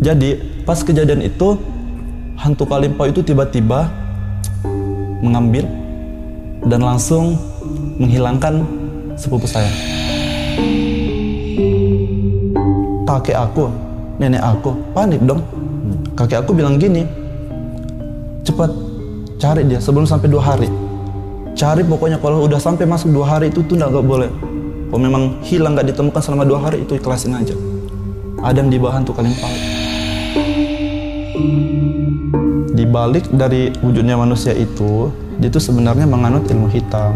Jadi pas kejadian itu hantu Kalimpau itu tiba-tiba mengambil dan langsung menghilangkan sepupu saya. Kakek aku, nenek aku panik dong. Kakek aku bilang gini, cepat cari dia sebelum sampai 2 hari. Cari pokoknya, kalau udah sampai masuk 2 hari itu tuh nggak boleh. Kalau memang hilang nggak ditemukan selama 2 hari itu ikhlasin aja. Ada yang dibawa hantu Kalimpau. Di balik dari wujudnya manusia itu, dia itu sebenarnya menganut ilmu hitam.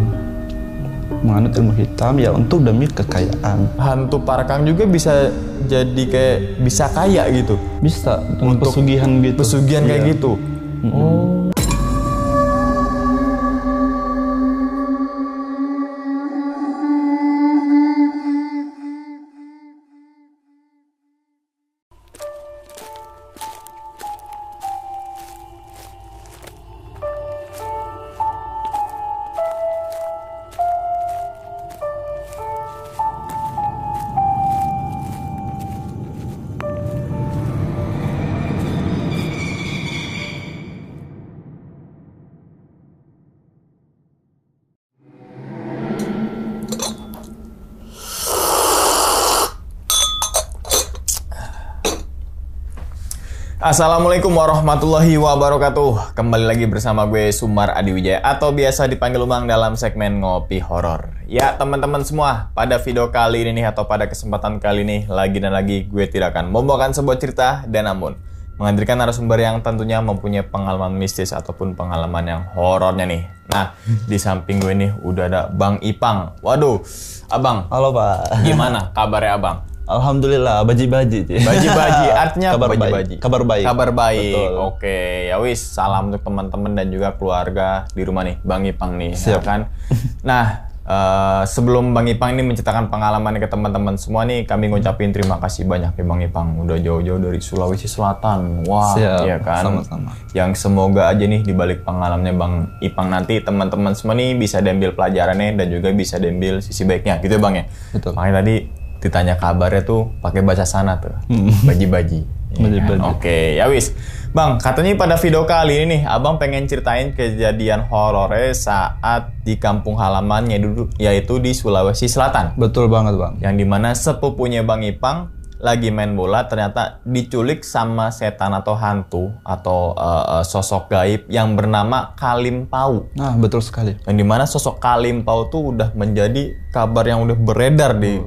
Menganut ilmu hitam ya untuk demi kekayaan. Hantu Parakang juga bisa jadi kayak bisa kaya gitu. Bisa dengan Untuk pesugihan gitu. Pesugihan kayak Iya. gitu. Oh. Assalamualaikum warahmatullahi wabarakatuh. Kembali lagi bersama gue Sumar Adiwijaya atau biasa dipanggil Umang dalam segmen Ngopi Horor. Ya teman-teman semua, pada video kali ini atau pada kesempatan kali ini lagi dan lagi gue tidak akan membawakan sebuah cerita dan namun menghadirkan narasumber yang tentunya mempunyai pengalaman mistis ataupun pengalaman yang horornya nih. Nah, di samping gue nih udah ada Bang Ipang. Waduh, Abang. Halo Pak. Gimana kabarnya Abang? Alhamdulillah, baji-baji. Baji-baji, artinya kabar baji-baji. baik. Kabar baik. Kabar baik. Betul. Oke, ya wis, salam untuk teman-teman dan juga keluarga di rumah nih, Bang Ipang nih, ya Siap. kan? Nah, sebelum Bang Ipang ini menceritakan pengalaman ke teman-teman semua nih, kami ngucapin terima kasih banyak ya Bang Ipang, udah jauh-jauh dari Sulawesi Selatan. Wah, Siap. ya kan? Sama-sama. Yang semoga aja nih di balik pengalamannya Bang Ipang nanti teman-teman semua nih bisa diambil pelajarannya dan juga bisa diambil sisi baiknya, gitu ya Bang ya? Betul. Makanya tadi ditanya kabarnya tuh pakai bahasa sana tuh, baji-baji. Baji-baji. Oke, ya wis. Bang, katanya pada video kali ini nih, Abang pengen ceritain kejadian horornya saat di kampung halamannya dulu, yaitu di Sulawesi Selatan. Betul banget Bang. Yang dimana sepupunya Bang Ipang lagi main bola ternyata diculik sama setan atau hantu atau sosok gaib yang bernama Kalimpau. Nah betul sekali. Yang dimana sosok Kalimpau tuh udah menjadi kabar yang udah beredar di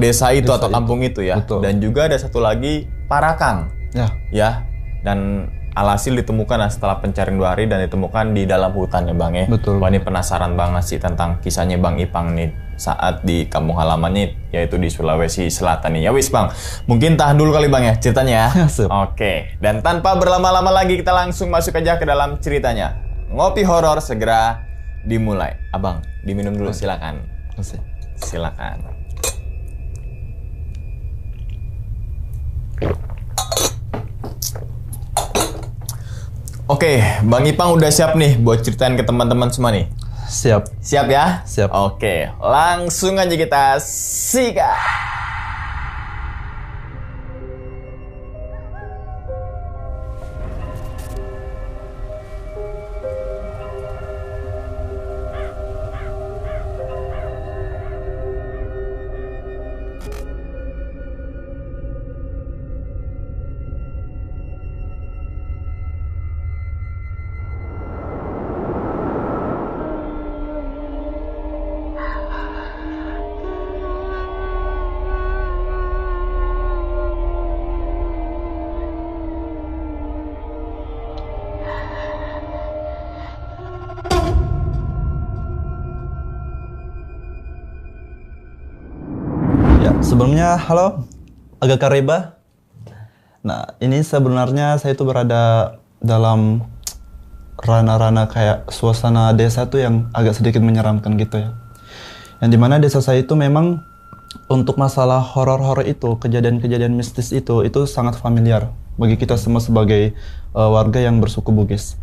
desa itu atau kampung itu ya. Betul. Dan juga ada satu lagi Parakang ya, dan alhasil ditemukan setelah pencarian 2 hari dan ditemukan di dalam hutan ya Bang ya. Betul. Wah, ini penasaran banget sih tentang kisahnya Bang Ipang nih saat di kampung halamannya yaitu di Sulawesi Selatan nih. Ya wis Bang, mungkin tahan dulu kali Bang ya ceritanya ya. Siap. Oke, dan tanpa berlama-lama lagi kita langsung masuk aja ke dalam ceritanya. Ngopi horor segera dimulai. Abang, diminum dulu silakan. Makasih. Silakan. Oke, Bang Ipang udah siap nih buat ceritain ke teman-teman semua nih. Siap. Siap ya? Siap. Oke, langsung aja kita sikat. Ya, sebelumnya halo, agak kareba. Nah, ini sebenarnya saya itu berada dalam ranah-ranah kayak suasana desa tuh yang agak sedikit menyeramkan gitu ya. Yang dimana desa saya itu memang untuk masalah horor-horor itu, kejadian-kejadian mistis itu sangat familiar bagi kita semua sebagai warga yang bersuku Bugis.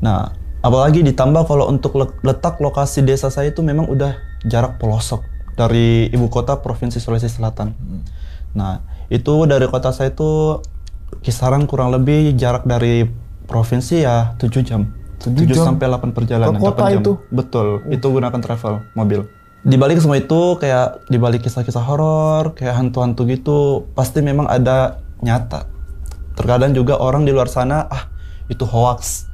Nah, apalagi ditambah kalau untuk letak lokasi desa saya itu memang udah jarak pelosok dari ibu kota Provinsi Sulawesi Selatan. Nah, Itu dari kota saya itu kisaran kurang lebih jarak dari provinsi ya 7 jam. 7 jam? sampai 8 perjalanan. Ke kota 8 jam. itu? Betul, itu gunakan travel mobil. Di balik semua itu kayak di balik kisah-kisah horor, kayak hantu-hantu gitu, pasti memang ada nyata. Terkadang juga orang di luar sana, itu hoax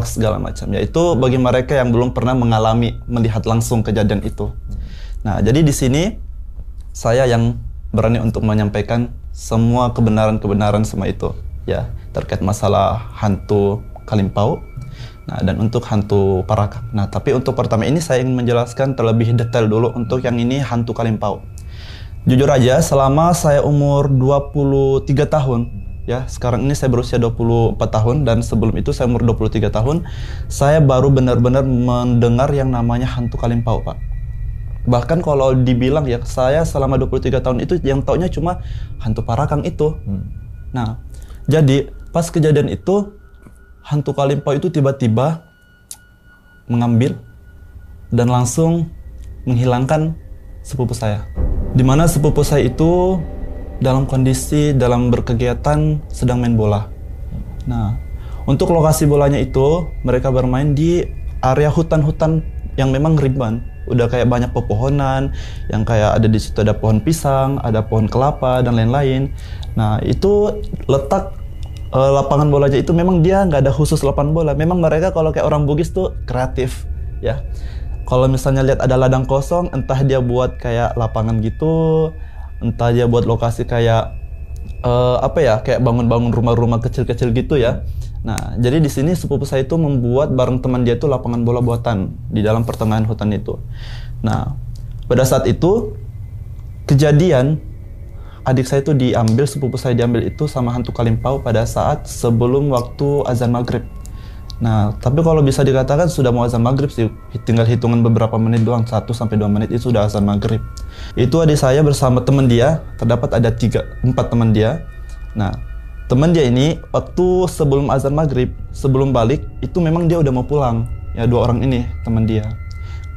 segala macam. Ya itu bagi mereka yang belum pernah mengalami, melihat langsung kejadian itu. Nah, jadi di sini saya yang berani untuk menyampaikan semua kebenaran-kebenaran semua itu, ya, terkait masalah hantu Kalimpau. Nah, dan untuk hantu Parakan. Nah, tapi untuk pertama ini saya ingin menjelaskan terlebih detail dulu untuk yang ini hantu Kalimpau. Jujur aja, selama saya umur 23 tahun, ya, sekarang ini saya berusia 24 tahun dan sebelum itu saya umur 23 tahun, saya baru benar-benar mendengar yang namanya hantu Kalimpau, Pak. Bahkan kalau dibilang ya, saya selama 23 tahun itu yang taunya cuma hantu Parakang itu. Nah, jadi pas kejadian itu, hantu Kalimpau itu tiba-tiba mengambil dan langsung menghilangkan sepupu saya. Dimana sepupu saya itu dalam kondisi dalam berkegiatan sedang main bola. Nah, untuk lokasi bolanya itu mereka bermain di area hutan-hutan yang memang rimbun. Udah kayak banyak pepohonan, yang kayak ada di situ ada pohon pisang, ada pohon kelapa dan lain-lain. Nah, itu letak lapangan bolanya itu memang dia nggak ada khusus lapangan bola. Memang mereka kalau kayak orang Bugis tuh kreatif, ya. Kalau misalnya lihat ada ladang kosong, entah dia buat kayak lapangan gitu, entah dia buat lokasi kayak kayak bangun-bangun rumah-rumah kecil-kecil gitu ya. Nah, jadi di sini sepupu saya itu membuat bareng teman dia itu lapangan bola buatan di dalam pertengahan hutan itu. Nah, pada saat itu kejadian adik saya itu diambil, sepupu saya diambil itu sama hantu Kalimpau pada saat sebelum waktu azan maghrib. Nah, tapi kalau bisa dikatakan sudah mau azan maghrib sih, tinggal hitungan beberapa menit doang, 1-2 menit itu sudah azan maghrib. Itu adik saya bersama teman dia, terdapat ada 4 teman dia. Nah, teman dia ini waktu sebelum azan maghrib, sebelum balik, itu memang dia udah mau pulang. Ya 2 orang ini teman dia.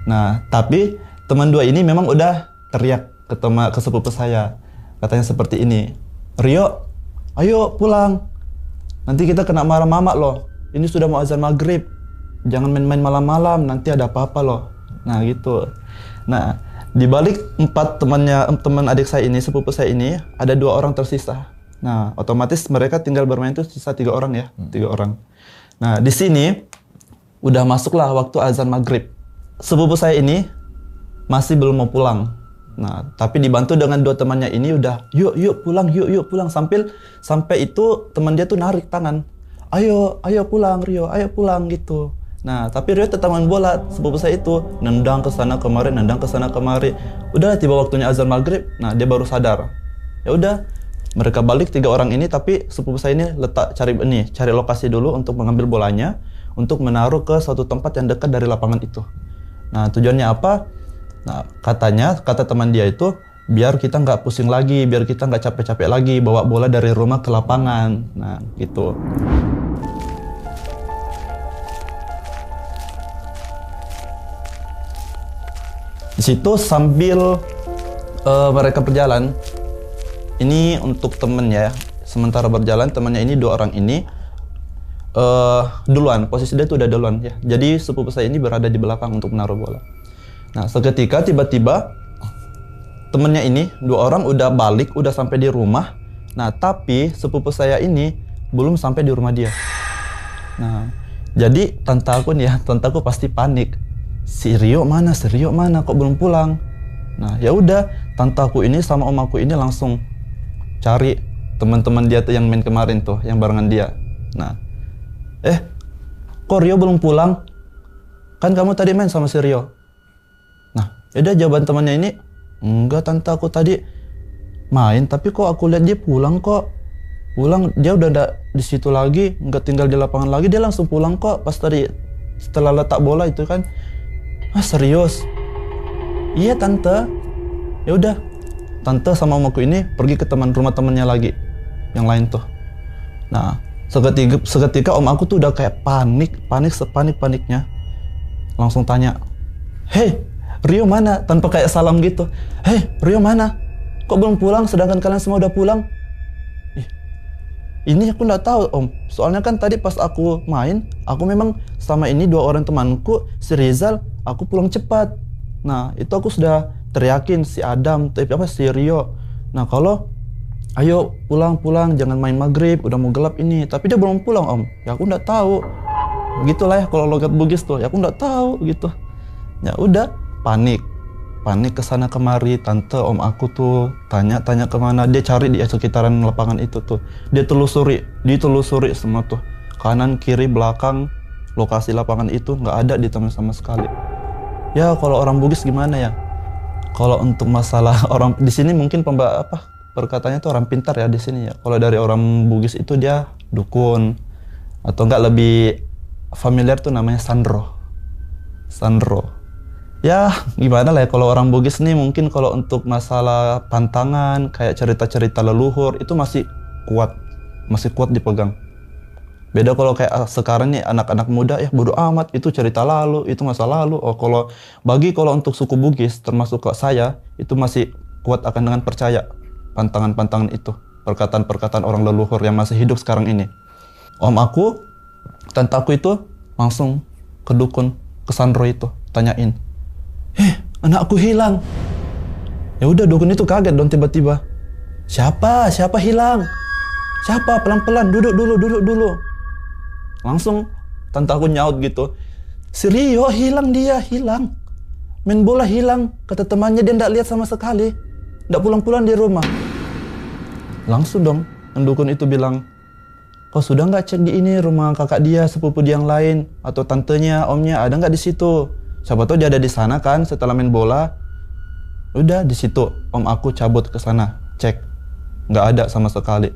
Nah, tapi teman 2 ini memang udah teriak ke sepupu saya. Katanya seperti ini, "Rio, ayo pulang. Nanti kita kena marah mama loh. Ini sudah mau azan maghrib. Jangan main-main malam-malam, nanti ada apa-apa loh." Nah gitu. Nah, di balik 4 teman adik saya ini, sepupu saya ini, ada 2 orang tersisa. Nah, otomatis mereka tinggal bermain itu sisa 3 orang ya, 3 orang. Nah, di sini udah masuklah waktu azan maghrib. Sepupu saya ini masih belum mau pulang. Nah, tapi dibantu dengan 2 temannya ini udah, yuk pulang, yuk pulang. Sampai itu teman dia tuh narik tangan. Ayo pulang Rio, ayo pulang gitu. Nah, tapi Rio tetap main bola. Sepupu saya itu nendang ke sana kemari. Udah tiba waktunya azan maghrib. Nah, dia baru sadar. Ya udah, mereka balik 3 orang ini, tapi sepupu saya ini cari lokasi dulu untuk mengambil bolanya, untuk menaruh ke suatu tempat yang dekat dari lapangan itu. Nah, tujuannya apa? Nah, kata teman dia itu, biar kita nggak pusing lagi, biar kita nggak capek-capek lagi bawa bola dari rumah ke lapangan. Nah, gitu. Di situ sambil mereka berjalan, ini untuk temen ya, sementara berjalan temannya ini 2 orang ini duluan, posisi dia tuh udah duluan ya. Jadi sepupu saya ini berada di belakang untuk menaruh bola. Nah, seketika tiba-tiba temennya ini 2 orang udah balik, udah sampai di rumah. Nah, tapi sepupu saya ini belum sampai di rumah dia. Nah, jadi tante aku pasti panik. Si Rio mana, kok belum pulang? Nah, ya udah, tante aku ini sama om aku ini langsung cari teman-teman dia tuh yang main kemarin tuh, yang barengan dia. Nah, kok Rio belum pulang? Kan kamu tadi main sama si Rio. Nah, yaudah jawaban temannya ini, enggak tante, aku tadi main, tapi kok aku lihat dia pulang kok. Pulang, dia udah ada di situ lagi, nggak tinggal di lapangan lagi, dia langsung pulang kok pas tadi setelah letak bola itu kan. Serius? Iya tante. Ya udah, tante sama omaku ini pergi ke rumah temannya lagi, yang lain tuh. Nah, seketika om aku tuh udah kayak panik sepanik-paniknya. Langsung tanya, "Hei, Rio mana?" Tanpa kayak salam gitu. "Hei, Rio mana? Kok belum pulang sedangkan kalian semua udah pulang?" Ini aku nggak tahu om. Soalnya kan tadi pas aku main, aku memang sama ini 2 orang temanku, si Rizal, aku pulang cepat. Nah itu aku sudah teriakin si Adam, si Rio. Nah kalau ayo pulang, jangan main maghrib, udah mau gelap ini. Tapi dia belum pulang om. Ya aku nggak tahu. Gitulah ya kalau logat Bugis tuh. Ya aku nggak tahu gitu. Ya udah panik kesana kemari. Tante om aku tuh tanya kemana, dia cari di sekitaran lapangan itu tuh. Dia ditelusuri semua tuh, kanan kiri belakang lokasi lapangan itu nggak ada ditemukan sama sekali. Ya kalau orang Bugis gimana ya, kalau untuk masalah orang di sini mungkin perkataannya tuh orang pintar ya di sini ya. Kalau dari orang Bugis itu dia dukun, atau enggak lebih familiar tuh namanya Sandro. Ya gimana lah ya, kalau orang Bugis nih mungkin kalau untuk masalah pantangan kayak cerita-cerita leluhur itu masih kuat dipegang. Beda kalau kayak sekarang nih anak-anak muda ya bodo amat, itu cerita lalu, itu masa lalu. Kalau untuk suku Bugis termasuk ke saya itu masih kuat akan dengan percaya pantangan-pantangan itu, perkataan-perkataan orang leluhur yang masih hidup sekarang ini. Om aku, tante aku itu langsung ke dukun, ke Sandro itu, tanyain, anakku hilang. Ya udah dukun itu kaget dong tiba-tiba. Siapa hilang? Siapa? Pelan-pelan, duduk dulu. Langsung tante aku nyaut gitu. Si Rio hilang. Main bola hilang. Kata temannya dia nggak lihat sama sekali. Nggak pulang-pulang di rumah. Langsung dong dukun itu bilang, kau sudah nggak cek di ini rumah kakak dia, sepupu dia yang lain, atau tantenya, omnya ada nggak di situ? Siapa tahu dia ada di sana kan setelah main bola. Udah di situ om aku cabut ke sana cek, nggak ada sama sekali.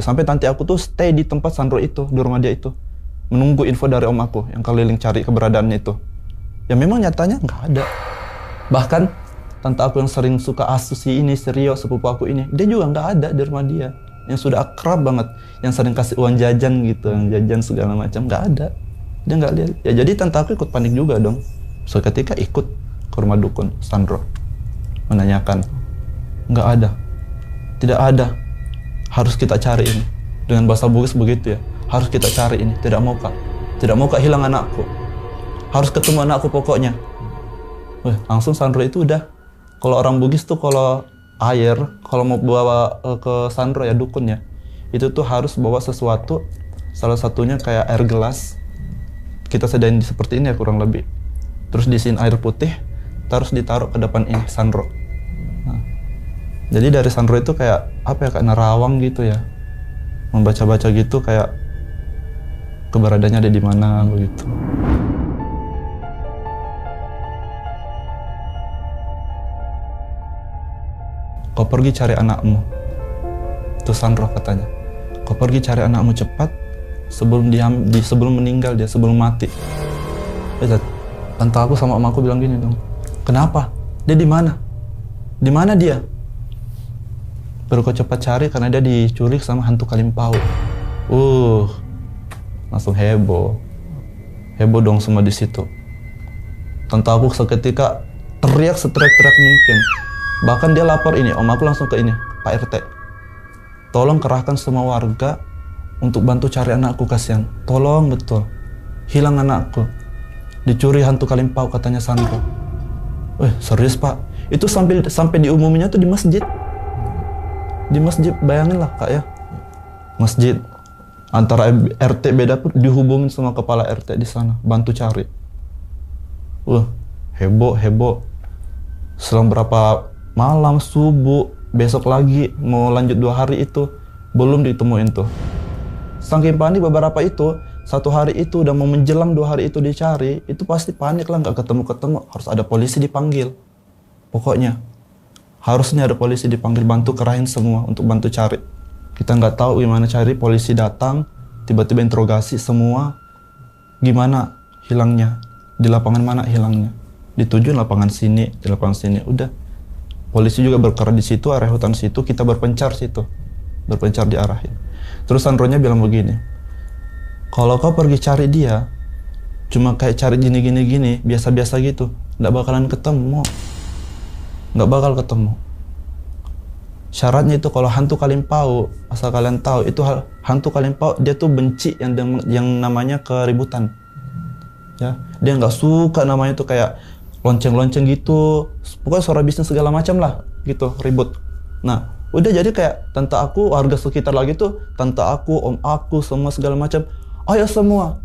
Sampai tante aku tuh stay di tempat Sandro itu, di rumah dia itu, menunggu info dari om aku yang keliling cari keberadaannya itu. Ya memang nyatanya nggak ada. Bahkan tante aku yang sering suka asusi ini, Rio, sepupu aku ini, dia juga nggak ada di rumah dia. Yang sudah akrab banget, yang sering kasih uang jajan gitu, jajan segala macam, nggak ada. Dia nggak lihat. Ya jadi tante aku ikut panik juga dong. Seketika ikut ke rumah dukun Sandro, menanyakan, nggak ada, tidak ada, harus kita cari ini. Dengan bahasa Bugis begitu ya, harus kita cari ini, tidak mau kak hilang anakku, harus ketemu anakku pokoknya. Langsung Sandro itu udah, kalau orang Bugis tuh kalau air, kalau mau bawa ke Sandro ya dukun ya, itu tuh harus bawa sesuatu, salah satunya kayak air gelas, kita sediain seperti ini ya kurang lebih. Terus diisiin air putih, terus ditaruh ke depan ini Sandro. Nah, jadi dari Sandro itu kayak kayak nerawang gitu ya, membaca-baca gitu kayak keberadaannya ada di mana begitu. Kau pergi cari anakmu, itu Sandro katanya. Kau pergi cari anakmu cepat sebelum meninggal dia, sebelum mati. Tante aku sama om aku bilang gini dong, kenapa? Dia di mana? Di mana dia? Baru kau cepat cari karena dia diculik sama hantu Kalimpau. Langsung heboh dong semua di situ. Tante aku seketika teriak seteriak-teriak mungkin. Bahkan dia lapor ini, om aku langsung ke ini, Pak RT. Tolong kerahkan semua warga untuk bantu cari anakku, kasihan. Tolong betul. Hilang anakku. Dicuri hantu Kalimpau katanya Sandro. Serius pak? Itu sampai diumuminya tuh di masjid. Di masjid, bayangin lah kak ya. Masjid. Antara RT beda pun dihubungin sama kepala RT di sana, bantu cari. Heboh. Selang berapa malam, subuh, besok lagi mau lanjut 2 hari itu belum ditemuin tuh. Saking panik beberapa itu, 1 hari itu udah mau menjelang 2 hari itu dicari, itu pasti panik lah, nggak ketemu, harus ada polisi dipanggil. Pokoknya harusnya ada polisi dipanggil, bantu kerahin semua untuk bantu cari. Kita nggak tahu gimana cari, polisi datang, tiba-tiba interogasi semua, gimana hilangnya, di lapangan mana hilangnya, dituju lapangan sini, udah. Polisi juga bergerak di situ, area hutan situ, kita berpencar diarahin. Terus Sandronya bilang begini, kalau kau pergi cari dia, cuma kayak cari gini, biasa-biasa gitu, nggak bakalan ketemu. Syaratnya itu kalau hantu Kalimpau, asal kalian tahu itu hantu Kalimpau dia tuh benci yang namanya keributan. Ya, dia nggak suka namanya tuh kayak lonceng-lonceng gitu. Pokoknya suara bisnis segala macam lah gitu, ribut. Nah, udah jadi kayak tante aku, warga sekitar lagi tuh, tante aku, om aku, semua segala macam. Ayo semua,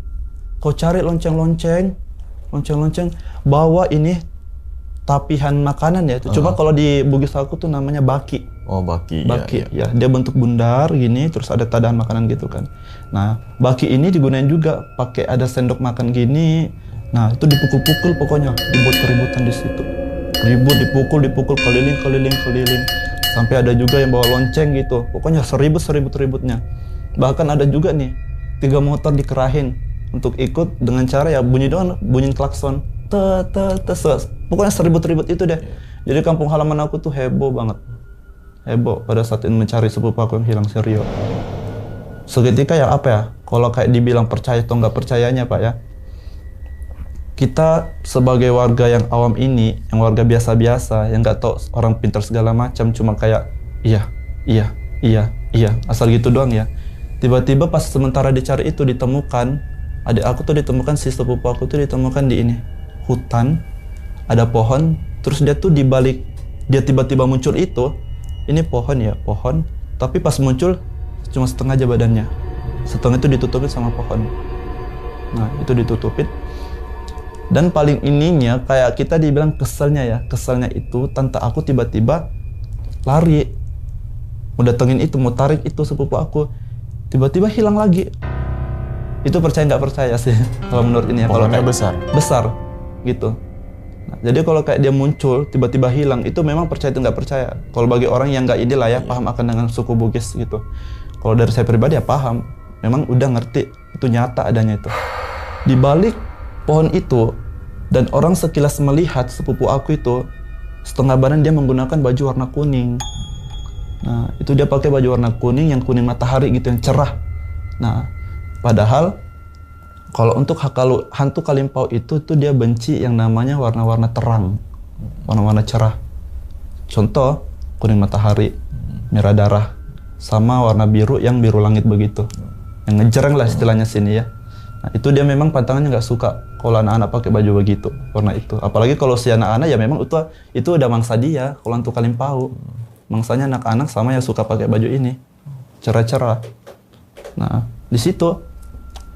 kau cari lonceng-lonceng, bawa ini tapihan makanan ya. Coba kalau di Bugis aku tuh namanya baki. Oh, baki. Baki, ya. Dia bentuk bundar gini, terus ada tadahan makanan gitu kan. Nah, baki ini digunain juga pakai ada sendok makan gini. Nah, itu dipukul-pukul pokoknya, dibuat keributan di situ. Ribut, dipukul, keliling. Sampai ada juga yang bawa lonceng gitu. Pokoknya seribut-ributnya. Bahkan ada juga nih 3 motor dikerahin untuk ikut dengan cara ya bunyiin klakson. Pokoknya seribut-ribut itu deh. Jadi kampung halaman aku tuh heboh banget. Heboh pada saat ini mencari sepupu aku yang hilang, serius. Seketika ya apa ya, kalau kayak dibilang percaya atau nggak percayanya Pak ya, kita sebagai warga yang awam ini, yang warga biasa-biasa, yang nggak tahu orang pintar segala macam, cuma kayak iya, asal gitu doang ya. Tiba-tiba pas sementara dicari itu ditemukan, adik aku tuh ditemukan, si sepupu aku tuh ditemukan di ini, hutan, ada pohon, terus dia tuh dibalik, dia tiba-tiba muncul itu, ini pohon, tapi pas muncul cuma setengah aja badannya, setengah itu ditutupin sama pohon. Nah, itu ditutupin. Dan paling ininya kayak kita dibilang keselnya itu tante aku tiba-tiba lari, mau datengin itu, mau tarik itu sepupu aku, tiba-tiba hilang lagi. Itu percaya nggak percaya sih kalau menurut ini ya. Kalau kayak besar gitu. Nah, jadi kalau kayak dia muncul tiba-tiba hilang, itu memang percaya itu nggak percaya. Kalau bagi orang yang nggak inilah ya, paham akan dengan suku Bugis gitu. Kalau dari saya pribadi ya paham, memang udah ngerti itu nyata adanya itu. Di balik pohon itu, dan orang sekilas melihat sepupu aku itu setengah badan dia menggunakan baju warna kuning. Nah, itu dia pakai baju warna kuning, yang kuning matahari gitu, yang cerah. Nah, padahal kalau untuk hantu Kalimpau itu tuh dia benci yang namanya warna-warna terang, warna-warna cerah. Contoh kuning matahari, merah darah, sama warna biru yang biru langit begitu, yang ngejreng lah istilahnya sini ya. Nah, itu dia memang pantangannya nggak suka kalau anak-anak pakai baju begitu, warna itu. Apalagi kalau si anak-anak ya memang itu udah mangsa dia. Kalau hantu Kalimpau, mangsanya anak-anak sama yang suka pakai baju ini, cerah-cerah. Nah, di situ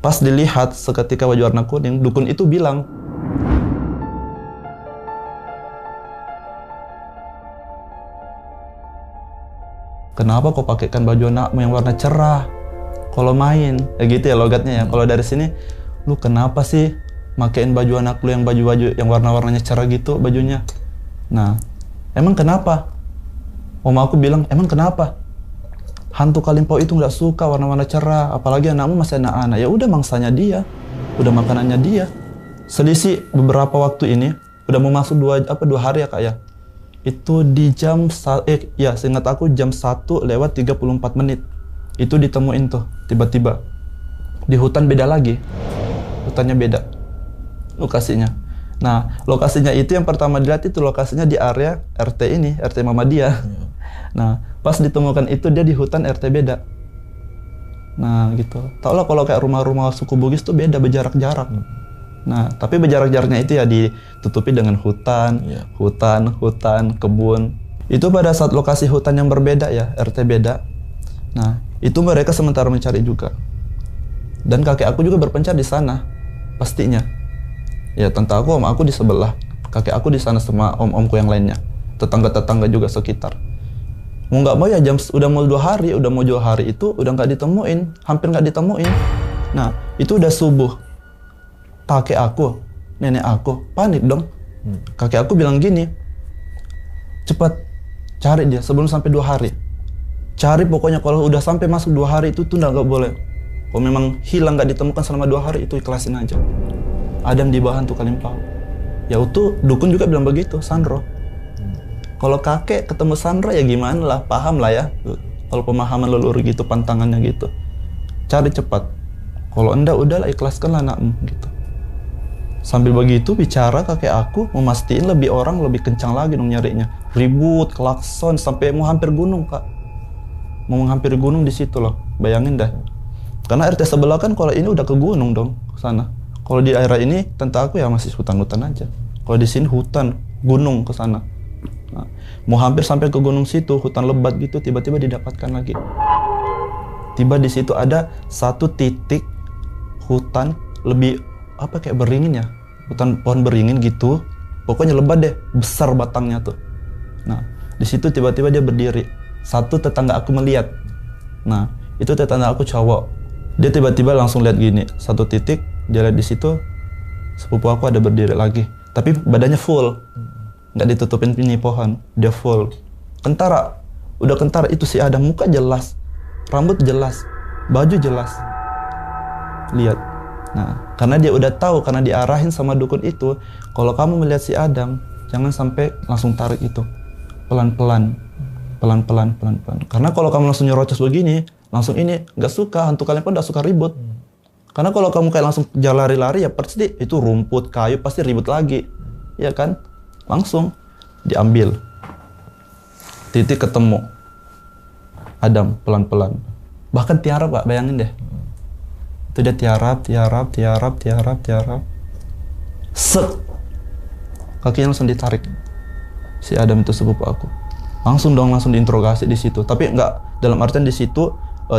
pas dilihat seketika baju warna kuning, dukun itu bilang, kenapa kau pakaikan baju anakmu yang warna cerah kalau main? Ya gitu ya logatnya ya. Kalau dari sini, lu kenapa sih makein baju anak lu yang baju-baju yang warna-warnanya cerah gitu bajunya? Nah, emang kenapa? Om aku bilang, emang kenapa? Hantu Kalimpau itu nggak suka warna-warna cerah, apalagi anakmu masih anak-anak. Ya udah mangsanya dia, udah makanannya dia. Selisih beberapa waktu ini, udah mau masuk 2 hari ya Kak ya. Itu di seingat aku jam 1:34. Itu ditemuin tuh, tiba-tiba. Di hutan beda lagi. Hutannya beda lokasinya. Nah, lokasinya itu yang pertama dilihat itu lokasinya di area RT ini, RT Mama dia. Nah, pas ditemukan itu dia di hutan RT beda. Nah, gitu. Tau lah kalau kayak rumah-rumah suku Bugis tuh beda, berjarak-jarak. Nah, tapi berjarak-jaraknya itu ya ditutupi dengan hutan, kebun. Itu pada saat lokasi hutan yang berbeda ya, RT beda. Nah, itu mereka sementara mencari juga. Dan kakek aku juga berpencar di sana, pastinya. Ya, tante aku, om aku di sebelah. Kakek aku di sana sama om-omku yang lainnya. Tetangga-tetangga juga sekitar. Mau nggak mau ya udah mau 2 hari itu udah nggak ditemuin, hampir nggak ditemuin. Nah, itu udah subuh. Kakek aku, nenek aku panik dong. Kakek aku bilang gini, cepat cari dia sebelum sampai 2 hari. Cari pokoknya, kalau udah sampai masuk 2 hari itu tuh nggak boleh. Kalau memang hilang nggak ditemukan selama 2 hari itu ikhlasin aja. Adam di bawah hantu Kalimpau. Ya itu dukun juga bilang begitu, Sandro. Kalau kakek ketemu Sandra ya gimana lah, paham lah ya. Kalau pemahaman leluhur gitu, pantangannya gitu. Cari cepat. Kalau enggak udahlah, ikhlaskanlah anakmu gitu. Sambil begitu bicara kakek aku memastikan lebih orang lebih kencang lagi dong nyarinya. Ribut, klakson sampai mau hampir gunung kak. Mau menghampiri gunung di situ loh. Bayangin dah. Karena RT sebelah kan kalau ini udah ke gunung dong ke sana. Kalau di daerah ini tante aku ya masih hutan-hutan aja. Kalau di sini hutan, gunung ke sana. Nah, mau hampir sampai ke gunung situ, hutan lebat gitu tiba-tiba didapatkan lagi. Tiba di situ ada satu titik hutan lebih apa kayak beringin ya, hutan pohon beringin gitu, pokoknya lebat deh, besar batangnya tuh. Nah, di situ tiba-tiba dia berdiri. Satu tetangga aku melihat. Nah, itu tetangga aku cowok. Dia tiba-tiba langsung lihat gini, satu titik, dia lihat di situ, sepupu aku ada berdiri lagi. Tapi badannya full, nggak ditutupin ini pohon, dia full. Kentara, udah kentara itu si Adam, muka jelas, rambut jelas, baju jelas. Lihat. Nah, karena dia udah tahu, karena diarahin sama dukun itu, kalau kamu melihat si Adam, jangan sampai langsung tarik itu. Pelan-pelan. Pelan-pelan, pelan-pelan. Karena kalau kamu langsung nyerocos begini, langsung ini, nggak suka, hantu kalian pun nggak suka ribut. Karena kalau kamu kayak langsung jalan lari-lari, ya pasti itu rumput, kayu, pasti ribut lagi. Ya kan? Langsung diambil. Titik ketemu. Adam, pelan-pelan. Bahkan tiarap, Pak, bayangin deh. Itu dia tiarap. Set. Kakinya langsung ditarik. Si Adam itu sepupu aku. Langsung diinterogasi di situ. Tapi nggak dalam artian di situ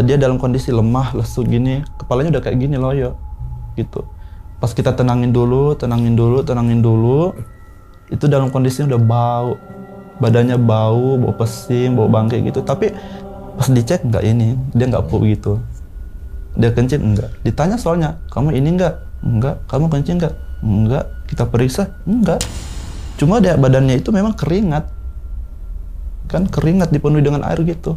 dia dalam kondisi lemah, lesu gini, kepalanya udah kayak gini loyo, gitu. Pas kita tenangin dulu, itu dalam kondisinya udah bau, badannya bau pesing, bau bangkai gitu. Tapi pas dicek nggak ini, dia nggak pup gitu. Dia kencing enggak. Ditanya soalnya, kamu ini enggak? Enggak. Kamu kencing enggak? Enggak. Kita periksa? Enggak. Cuma dia badannya itu memang keringat. Kan keringat dipenuhi dengan air gitu.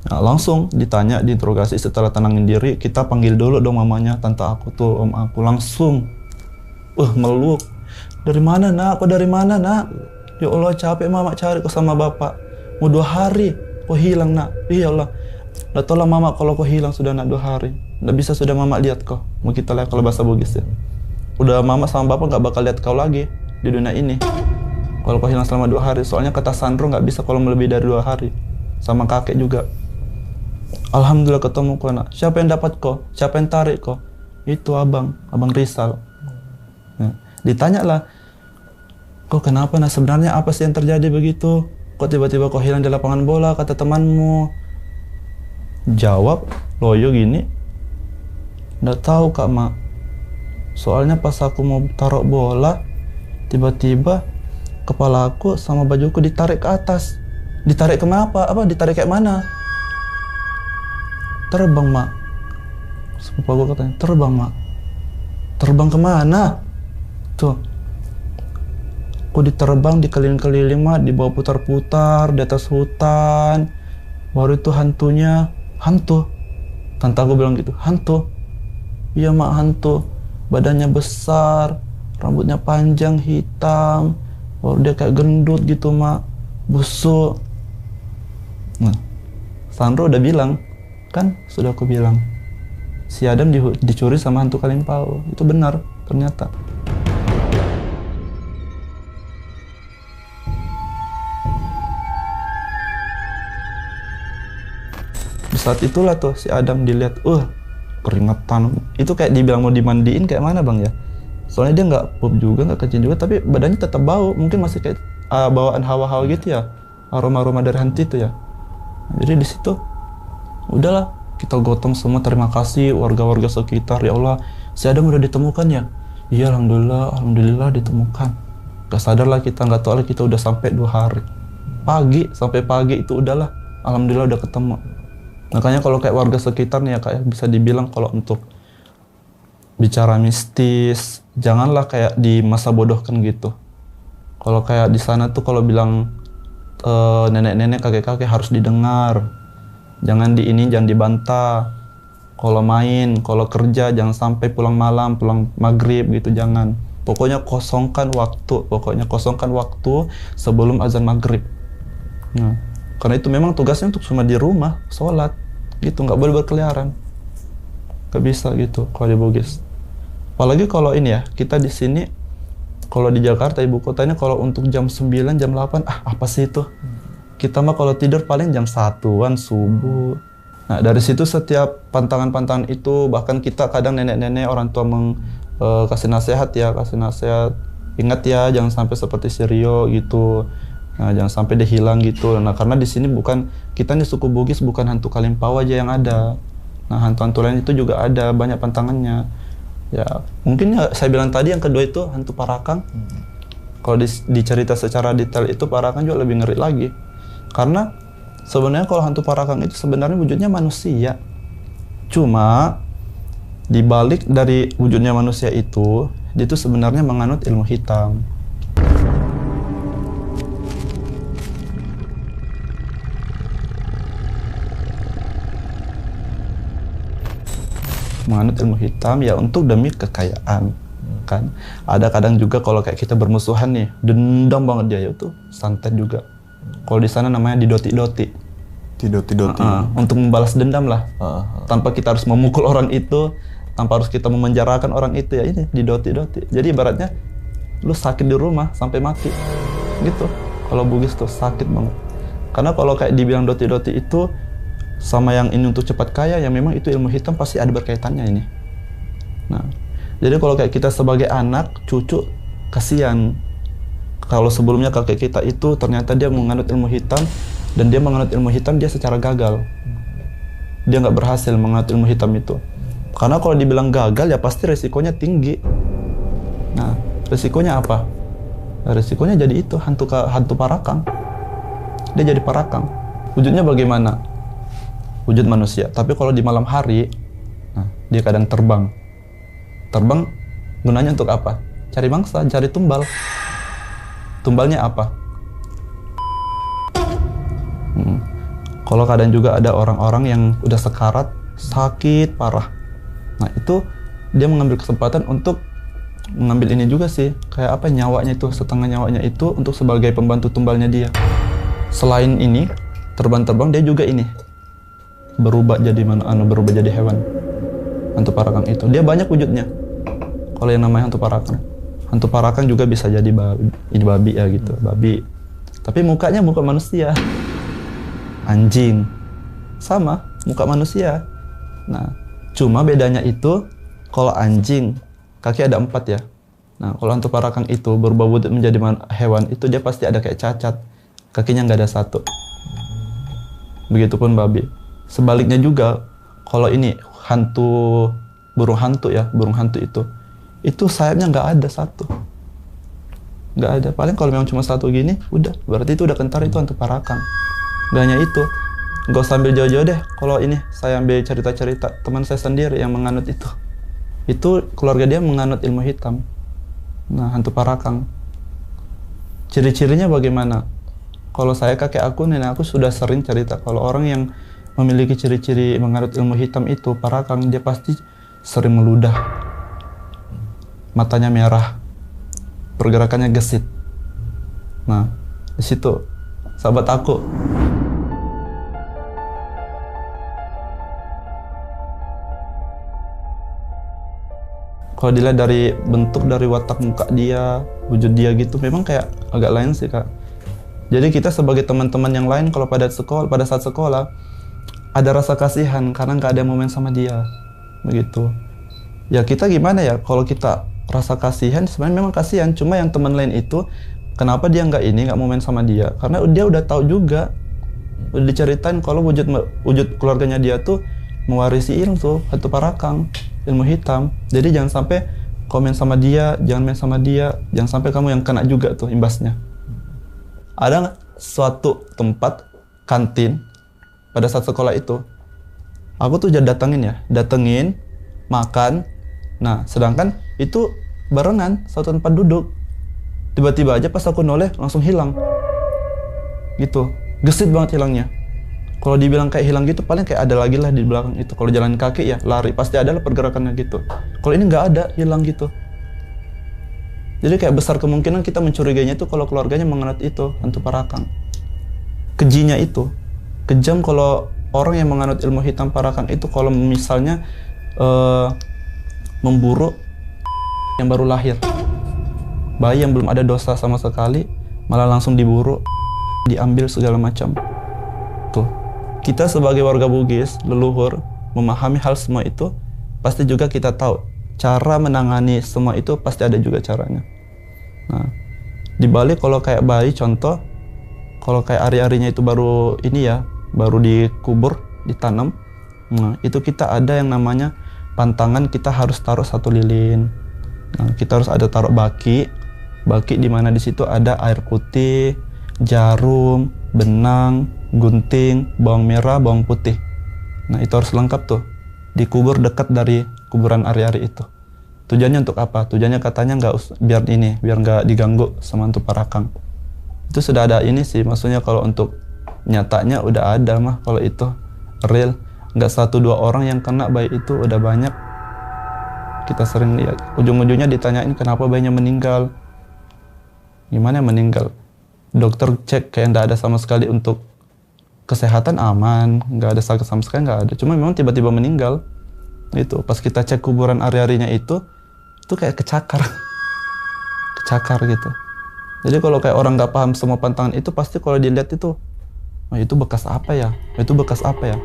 Nah, langsung ditanya, diinterogasi. Setelah tenangin diri, kita panggil dulu dong mamanya, tante aku tuh, om aku. Langsung meluk. Dari mana nak? Kok dari mana nak? Ya Allah capek mama cari kok sama bapak. Mau 2 hari. Kok hilang nak? Iya Allah. Udah tolong mama kalau kau hilang sudah nak 2 hari. Nggak bisa sudah mama lihat kau. Mau kita lihat kalau bahasa Bugis ya. Udah mama sama bapak nggak bakal lihat kau lagi di dunia ini. Kalau kau hilang selama 2 hari. Soalnya kata Sandro nggak bisa kalau lebih dari 2 hari. Sama kakek juga. Alhamdulillah ketemu kau nak. Siapa yang dapat kau? Siapa yang tarik kau? Itu abang Rizal. Ya. Ditanya lah. Kau kenapa nak? Sebenarnya apa sih yang terjadi begitu? Kok tiba-tiba kau hilang di lapangan bola kata temanmu? Jawab loyo gini, nggak tahu kak mak. Soalnya pas aku mau taruh bola, tiba-tiba kepala aku sama bajuku ditarik ke atas. Ditarik kenapa? Ditarik kayak mana? Terbang mak. Sepupu aku katanya terbang mak. Terbang kemana? Tuh. Aku diterbang dikeliling-keliling mak, dibawa putar-putar di atas hutan. Baru itu hantunya. Hantu. Tante aku bilang gitu, hantu. Iya mak, hantu. Badannya besar, rambutnya panjang, hitam. Baru dia kayak gendut gitu mak, busuk. Nah, Sandro udah bilang, kan sudah aku bilang, si Adam dicuri sama hantu Kalimpau. Itu benar, ternyata. Saat itulah tuh si Adam dilihat, keringetan. Itu kayak dibilang mau dimandiin kayak mana bang ya? Soalnya dia nggak pup juga, nggak kencing juga, tapi badannya tetap bau. Mungkin masih kayak bawaan hawa-hawa gitu ya, aroma-aroma dari hantu itu ya. Jadi di situ, udahlah kita gotong semua, terima kasih warga-warga sekitar. Ya Allah, si Adam udah ditemukan ya? Iya alhamdulillah ditemukan. Gak sadar lah kita, nggak tahu lah kita udah sampai 2 hari. Sampai pagi itu udahlah, alhamdulillah udah ketemu. Makanya kalau kayak warga sekitar nih ya kayak bisa dibilang kalau untuk bicara mistis, janganlah kayak di masa bodohkan gitu. Kalau kayak di sana tuh kalau bilang nenek-nenek, kakek-kakek harus didengar. Jangan jangan dibantah. Kalau main, kalau kerja jangan sampai pulang malam, pulang maghrib gitu, jangan. Pokoknya kosongkan waktu sebelum azan maghrib. Nah, karena itu memang tugasnya untuk cuma di rumah, sholat. Gitu, nggak boleh berkeliaran, nggak bisa gitu kalau di Bugis. Apalagi kalau ini ya, kita di sini kalau di Jakarta ibu kotanya kalau untuk jam 9, jam 8, apa sih itu? Kita mah kalau tidur paling jam 1-an subuh. Nah, dari situ setiap pantangan-pantangan itu, bahkan kita kadang nenek-nenek orang tua kasih nasihat, ingat ya jangan sampai seperti si Rio gitu. Nah, jangan sampai dia hilang gitu. Nah, karena di sini bukan, kita nih suku Bugis bukan hantu Kalimpau aja yang ada. Nah, hantu-hantu lain itu juga ada, banyak pantangannya. Ya, mungkin ya saya bilang tadi yang kedua itu hantu Parakang. Kalau dicerita secara detail itu Parakang juga lebih ngeri lagi. Karena sebenarnya kalau hantu Parakang itu sebenarnya wujudnya manusia. Cuma dibalik dari wujudnya manusia itu, dia itu sebenarnya menganut ilmu hitam. Menganut ilmu hitam ya untuk demi kekayaan kan. Ada kadang juga kalau kayak kita bermusuhan nih, dendam banget dia itu santet juga. Kalau di sana namanya didoti-doti. Untuk membalas dendam lah. Tanpa kita harus memukul orang itu, tanpa harus kita memenjarakan orang itu, ya ini didoti-doti. Jadi ibaratnya lu sakit di rumah sampai mati gitu. Kalau Bugis tuh sakit banget. Karena kalau kayak dibilang doti-doti itu sama yang ini untuk cepat kaya, ya memang itu ilmu hitam pasti ada berkaitannya ini. Nah, jadi kalau kayak kita sebagai anak, cucu, kasihan. Kalau sebelumnya kakek kita itu ternyata dia menganut ilmu hitam, dan dia menganut ilmu hitam dia secara gagal. Dia nggak berhasil menganut ilmu hitam itu. Karena kalau dibilang gagal ya pasti resikonya tinggi. Nah, resikonya apa? Resikonya jadi itu, hantu Parakang. Dia jadi Parakang. Wujudnya bagaimana? Wujud manusia, tapi kalau di malam hari, nah, dia kadang terbang. Terbang gunanya untuk apa? Cari mangsa, cari tumbal. Tumbalnya apa? Kalau kadang juga ada orang-orang yang udah sekarat, sakit parah. Nah itu dia mengambil kesempatan untuk mengambil ini juga sih, kayak apa, nyawanya itu, setengah nyawanya itu untuk sebagai pembantu tumbalnya dia. Selain ini, terbang-terbang dia juga ini berubah jadi hewan. Hantu Parakang itu dia banyak wujudnya. Kalau yang namanya hantu Parakang juga bisa jadi babi ya gitu, babi. Tapi mukanya muka manusia. Anjing sama muka manusia. Nah, cuma bedanya itu kalau anjing kaki ada 4 ya. Nah, kalau hantu Parakang itu berubah wujud menjadi hewan itu dia pasti ada kayak cacat, kakinya nggak ada 1. Begitupun babi. Sebaliknya juga, kalau ini burung hantu itu sayapnya nggak ada 1, nggak ada. Paling kalau memang cuma 1 gini, udah, berarti itu udah kentar, itu hantu Parakang. Nggak hanya itu, nggak usah ambil jauh-jauh deh. Kalau ini saya ambil cerita-cerita teman saya sendiri yang menganut itu keluarga dia menganut ilmu hitam. Nah, hantu Parakang. Ciri-cirinya bagaimana? Kalau saya, kakek aku, nenek aku sudah sering cerita kalau orang yang memiliki ciri-ciri menganut ilmu hitam itu Parakang, dia pasti sering meludah, matanya merah, pergerakannya gesit. Nah, di situ sahabat aku. Kalau dilihat dari bentuk, dari watak muka dia, wujud dia gitu, memang kayak agak lain sih Kak. Jadi kita sebagai teman-teman yang lain kalau pada saat sekolah ada rasa kasihan karena nggak ada momen sama dia, begitu. Ya kita gimana ya, kalau kita rasa kasihan, sebenarnya memang kasihan. Cuma yang teman lain itu, kenapa dia nggak momen sama dia? Karena dia udah tahu juga, udah diceritain kalau wujud keluarganya dia tuh mewarisi ilmu hantu Parakang, ilmu hitam. Jadi jangan sampai komen sama dia, jangan main sama dia, jangan sampai kamu yang kena juga tuh imbasnya. Ada nggak suatu tempat kantin pada saat sekolah itu, aku tuh datengin, makan. Nah, sedangkan itu barengan satu tempat duduk. Tiba-tiba aja pas aku noleh langsung hilang. Gitu, gesit banget hilangnya. Kalau dibilang kayak hilang gitu, paling kayak ada lagi lah di belakang itu. Kalau jalan kaki ya lari, pasti ada lah pergerakannya gitu. Kalau ini nggak ada, hilang gitu. Jadi kayak besar kemungkinan kita mencurigainya itu kalau keluarganya menganut itu, hantu Parakang. Kejinya itu kejam. Kalau orang yang menganut ilmu hitam Parakang itu, kalau misalnya memburu yang baru lahir. Bayi yang belum ada dosa sama sekali, malah langsung diburu, diambil segala macam. Tuh, kita sebagai warga Bugis, leluhur, memahami hal semua itu, pasti juga kita tahu cara menangani semua itu pasti ada juga caranya. Nah, dibalik kalau kayak bayi contoh, kalau kayak ari-arinya itu baru ini ya, baru dikubur, ditanam, nah itu kita ada yang namanya pantangan, kita harus taruh 1 lilin. Nah, kita harus ada taruh baki di mana di situ ada air putih, jarum, benang, gunting, bawang merah, bawang putih. Nah, itu harus lengkap tuh. Dikubur dekat dari kuburan ari-ari itu. Tujuannya untuk apa? Tujuannya katanya biar nggak diganggu sama hantu parakang. Itu sudah ada ini sih, maksudnya kalau untuk nyatanya udah ada mah kalau itu real. Nggak 1-2 orang yang kena bayi itu udah banyak. Kita sering lihat. Ujung-ujungnya ditanyain kenapa bayinya meninggal. Gimana meninggal? Dokter cek kayak nggak ada sama sekali untuk kesehatan aman, nggak ada sakit sama sekali, nggak ada. Cuma memang tiba-tiba meninggal. Itu pas kita cek kuburan ari-arinya itu kayak kecakar, kecakar gitu. Jadi kalau kayak orang nggak paham semua pantangan itu pasti kalau dilihat itu, oh itu bekas apa ya? Itu bekas apa ya?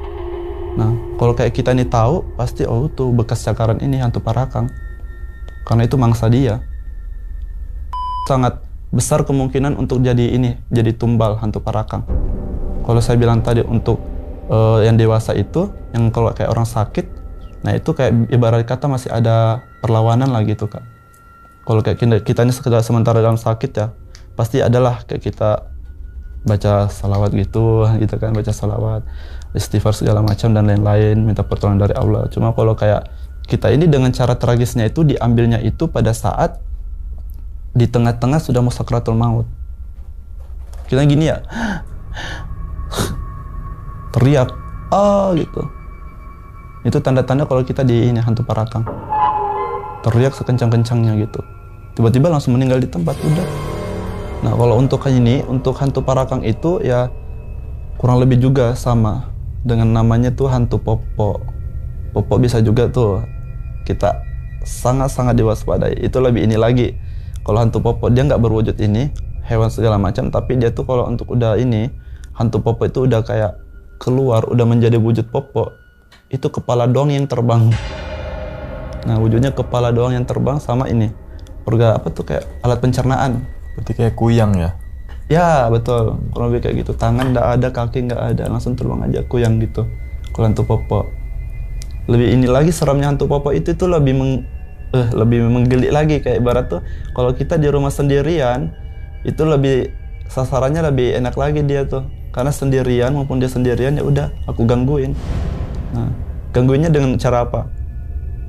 Nah kalau kayak kita nih tahu pasti oh tuh bekas cakaran ini hantu parakang, karena itu mangsa dia. Sangat besar kemungkinan untuk jadi tumbal hantu parakang. Kalau saya bilang tadi untuk yang dewasa itu, yang kalau kayak orang sakit, nah itu kayak ibarat kata masih ada perlawanan lah gitu Kak. Kalau kayak kita ini sementara dalam sakit ya, pasti adalah kayak kita baca salawat gitu kan, baca salawat, istighfar segala macam dan lain-lain, minta pertolongan dari Allah. Cuma kalau kayak kita ini dengan cara tragisnya itu diambilnya itu pada saat di tengah-tengah sudah mau sakratul maut. Kita gini ya, teriak, gitu. Itu tanda-tanda kalau kita di ini hantu parakang. Teriak sekencang-kencangnya gitu. Tiba-tiba langsung meninggal di tempat, udah. Nah kalau untuk ini, untuk hantu parakang itu ya kurang lebih juga sama dengan namanya tuh hantu popo. Popo bisa juga tuh kita sangat-sangat diwaspadai. Itu lebih ini lagi. Kalau hantu popo dia nggak berwujud ini hewan segala macam, tapi dia tuh kalau untuk udah ini hantu popo itu udah kayak keluar, udah menjadi wujud popo, itu kepala doang yang terbang. Nah wujudnya kepala doang yang terbang sama ini apa tuh kayak alat pencernaan. Berarti kayak kuyang ya? Ya betul, kurang lebih kayak gitu. Tangan nggak ada, kaki nggak ada, langsung terbang aja kuyang gitu. Kalau hantu popo lebih ini lagi, seramnya hantu popo itu tuh lebih menggelitik lagi. Kayak ibarat tuh kalau kita di rumah sendirian itu lebih sasarannya lebih enak lagi dia tuh, karena sendirian maupun dia sendirian ya udah aku gangguin. Nah gangguinnya dengan cara apa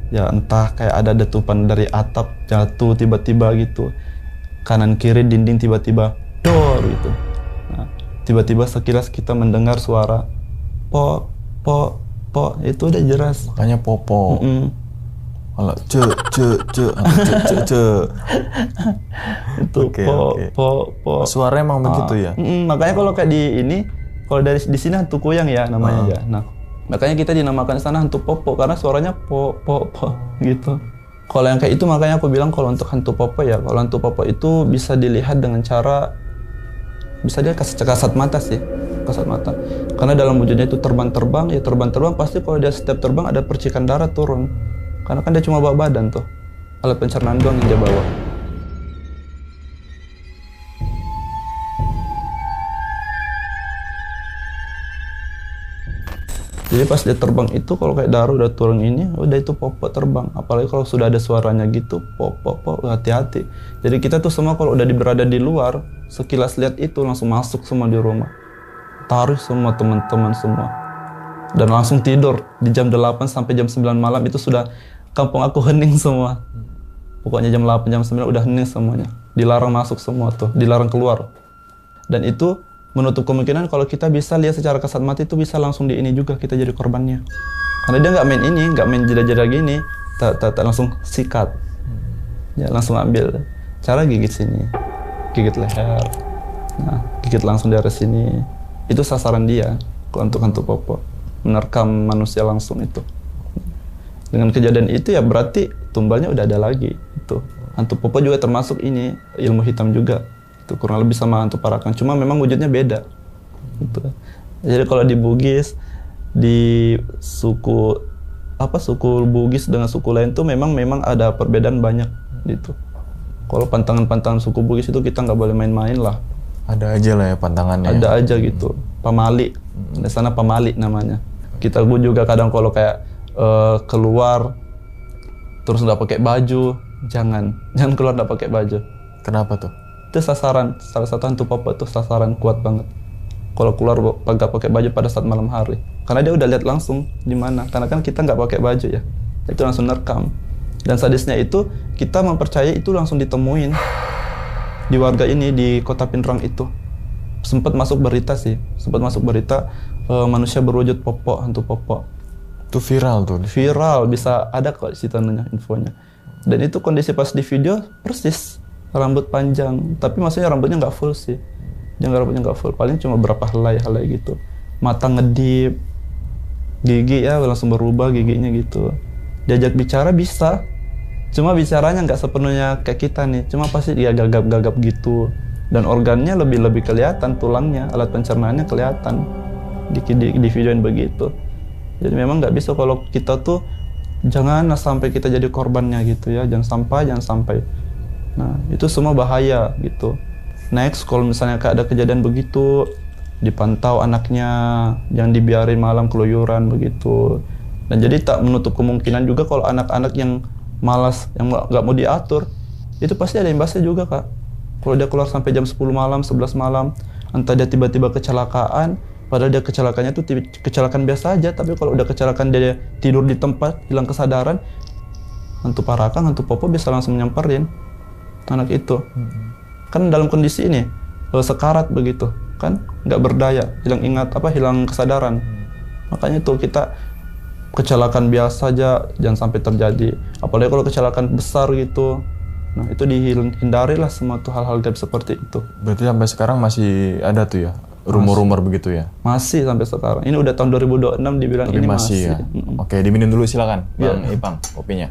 ya, entah kayak ada letupan dari atap jatuh tiba-tiba gitu, kanan kiri dinding tiba-tiba dor gitu. Nah tiba-tiba sekilas kita mendengar suara po po po, itu udah jelas makanya popo. Kalau ce itu po. Suara emang begitu ya. Makanya kalau kayak di ini, kalau dari di sini hantu kuyang ya namanya ya. Nah makanya kita dinamakan sana hantu popo karena suaranya po gitu. Kalau yang kayak itu makanya aku bilang kalau untuk hantu popo ya, kalau hantu popo itu bisa dilihat dengan cara, bisa dia kasat mata sih, kasat mata. Karena dalam wujudnya itu terbang-terbang pasti kalau dia setiap terbang ada percikan darah turun. Karena kan dia cuma bawa badan tuh, alat pencernaan doang yang dia bawa. Jadi pas dia terbang itu kalau kayak darah udah turun ini, udah itu popo terbang. Apalagi kalau sudah ada suaranya gitu, popo, hati-hati. Jadi kita tuh semua kalau udah berada di luar, sekilas lihat itu langsung masuk semua di rumah. Taruh semua teman-teman semua. Dan langsung tidur di jam 8 sampai jam 9 malam itu sudah kampung aku hening semua. Pokoknya jam 8, jam 9 udah hening semuanya. Dilarang masuk semua tuh, dilarang keluar. Dan itu menutup kemungkinan kalau kita bisa lihat secara kasat mata itu bisa langsung di ini juga kita jadi korbannya. Karena dia nggak main jeda-jeda gini, tak langsung sikat. Ya langsung ambil. Cara gigit sini, gigit leher. Nah, gigit langsung dari sini. Itu sasaran dia untuk hantu popo. Menerkam manusia langsung itu. Dengan kejadian itu ya berarti tumbalnya udah ada lagi. gitu. Hantu Popo juga termasuk ini ilmu hitam juga. Itu kurang lebih sama hantu Parakan, cuma memang wujudnya beda. Gitu. Jadi kalau di Bugis, di suku Bugis dengan suku lain tuh memang ada perbedaan banyak gitu. Kalau pantangan-pantangan suku Bugis itu kita nggak boleh main-main lah. Ada aja lah ya pantangannya. Ada aja gitu. Pamali, di sana Pamali namanya. Gue juga kadang kalau kayak keluar terus nggak pakai baju, jangan keluar nggak pakai baju. Kenapa tuh? Itu sasaran, salah satu hantu Popo itu sasaran kuat banget. Kalau keluar nggak pakai baju pada saat malam hari, karena dia udah lihat langsung di mana. Karena kan kita nggak pakai baju ya, itu langsung nerekam. Dan sadisnya itu kita mempercayai itu langsung ditemuin di warga ini di Kota Pinrang itu. Sempat masuk berita manusia berwujud Popo, hantu Popo. Itu viral tuh. Viral, bisa ada kok di situ infonya. Dan itu kondisi pas di video persis rambut panjang, tapi maksudnya rambutnya nggak full sih. Rambutnya nggak full, paling cuma berapa helai gitu. Mata ngedip, gigi ya langsung berubah giginya gitu. Diajak bicara bisa, cuma bicaranya nggak sepenuhnya kayak kita nih, cuma pasti dia gagap-gagap gitu. Dan organnya lebih kelihatan, tulangnya, alat pencernaannya kelihatan di videoin begitu. Jadi memang nggak bisa kalau kita tuh jangan sampai kita jadi korbannya gitu ya, jangan sampai. Nah itu semua bahaya gitu. Next, kalau misalnya ada kejadian begitu, dipantau anaknya, jangan dibiarin malam keluyuran begitu. Dan jadi tak menutup kemungkinan juga kalau anak-anak yang malas, yang nggak mau diatur, itu pasti ada imbasnya juga kak. Kalau dia keluar sampai jam 10 malam, 11 malam, entah dia tiba-tiba kecelakaan, padahal dia kecelakaannya itu kecelakaan biasa aja, tapi kalau udah kecelakaan dia tidur di tempat, hilang kesadaran, hantu Parakan, hantu Popo bisa langsung nyamperin anak itu. Kan dalam kondisi ini sekarat begitu kan, nggak berdaya, hilang kesadaran. Makanya tuh kita kecelakaan biasa aja jangan sampai terjadi, apalagi kalau kecelakaan besar gitu. Nah itu dihindari lah semua tuh hal-hal gaib seperti itu. Berarti sampai sekarang masih ada tuh ya rumor-rumor begitu ya? Masih sampai sekarang. Ini udah tahun 2026 dibilang. Tapi ini masih ya? Oke, diminum dulu silakan Bang Ipang kopinya.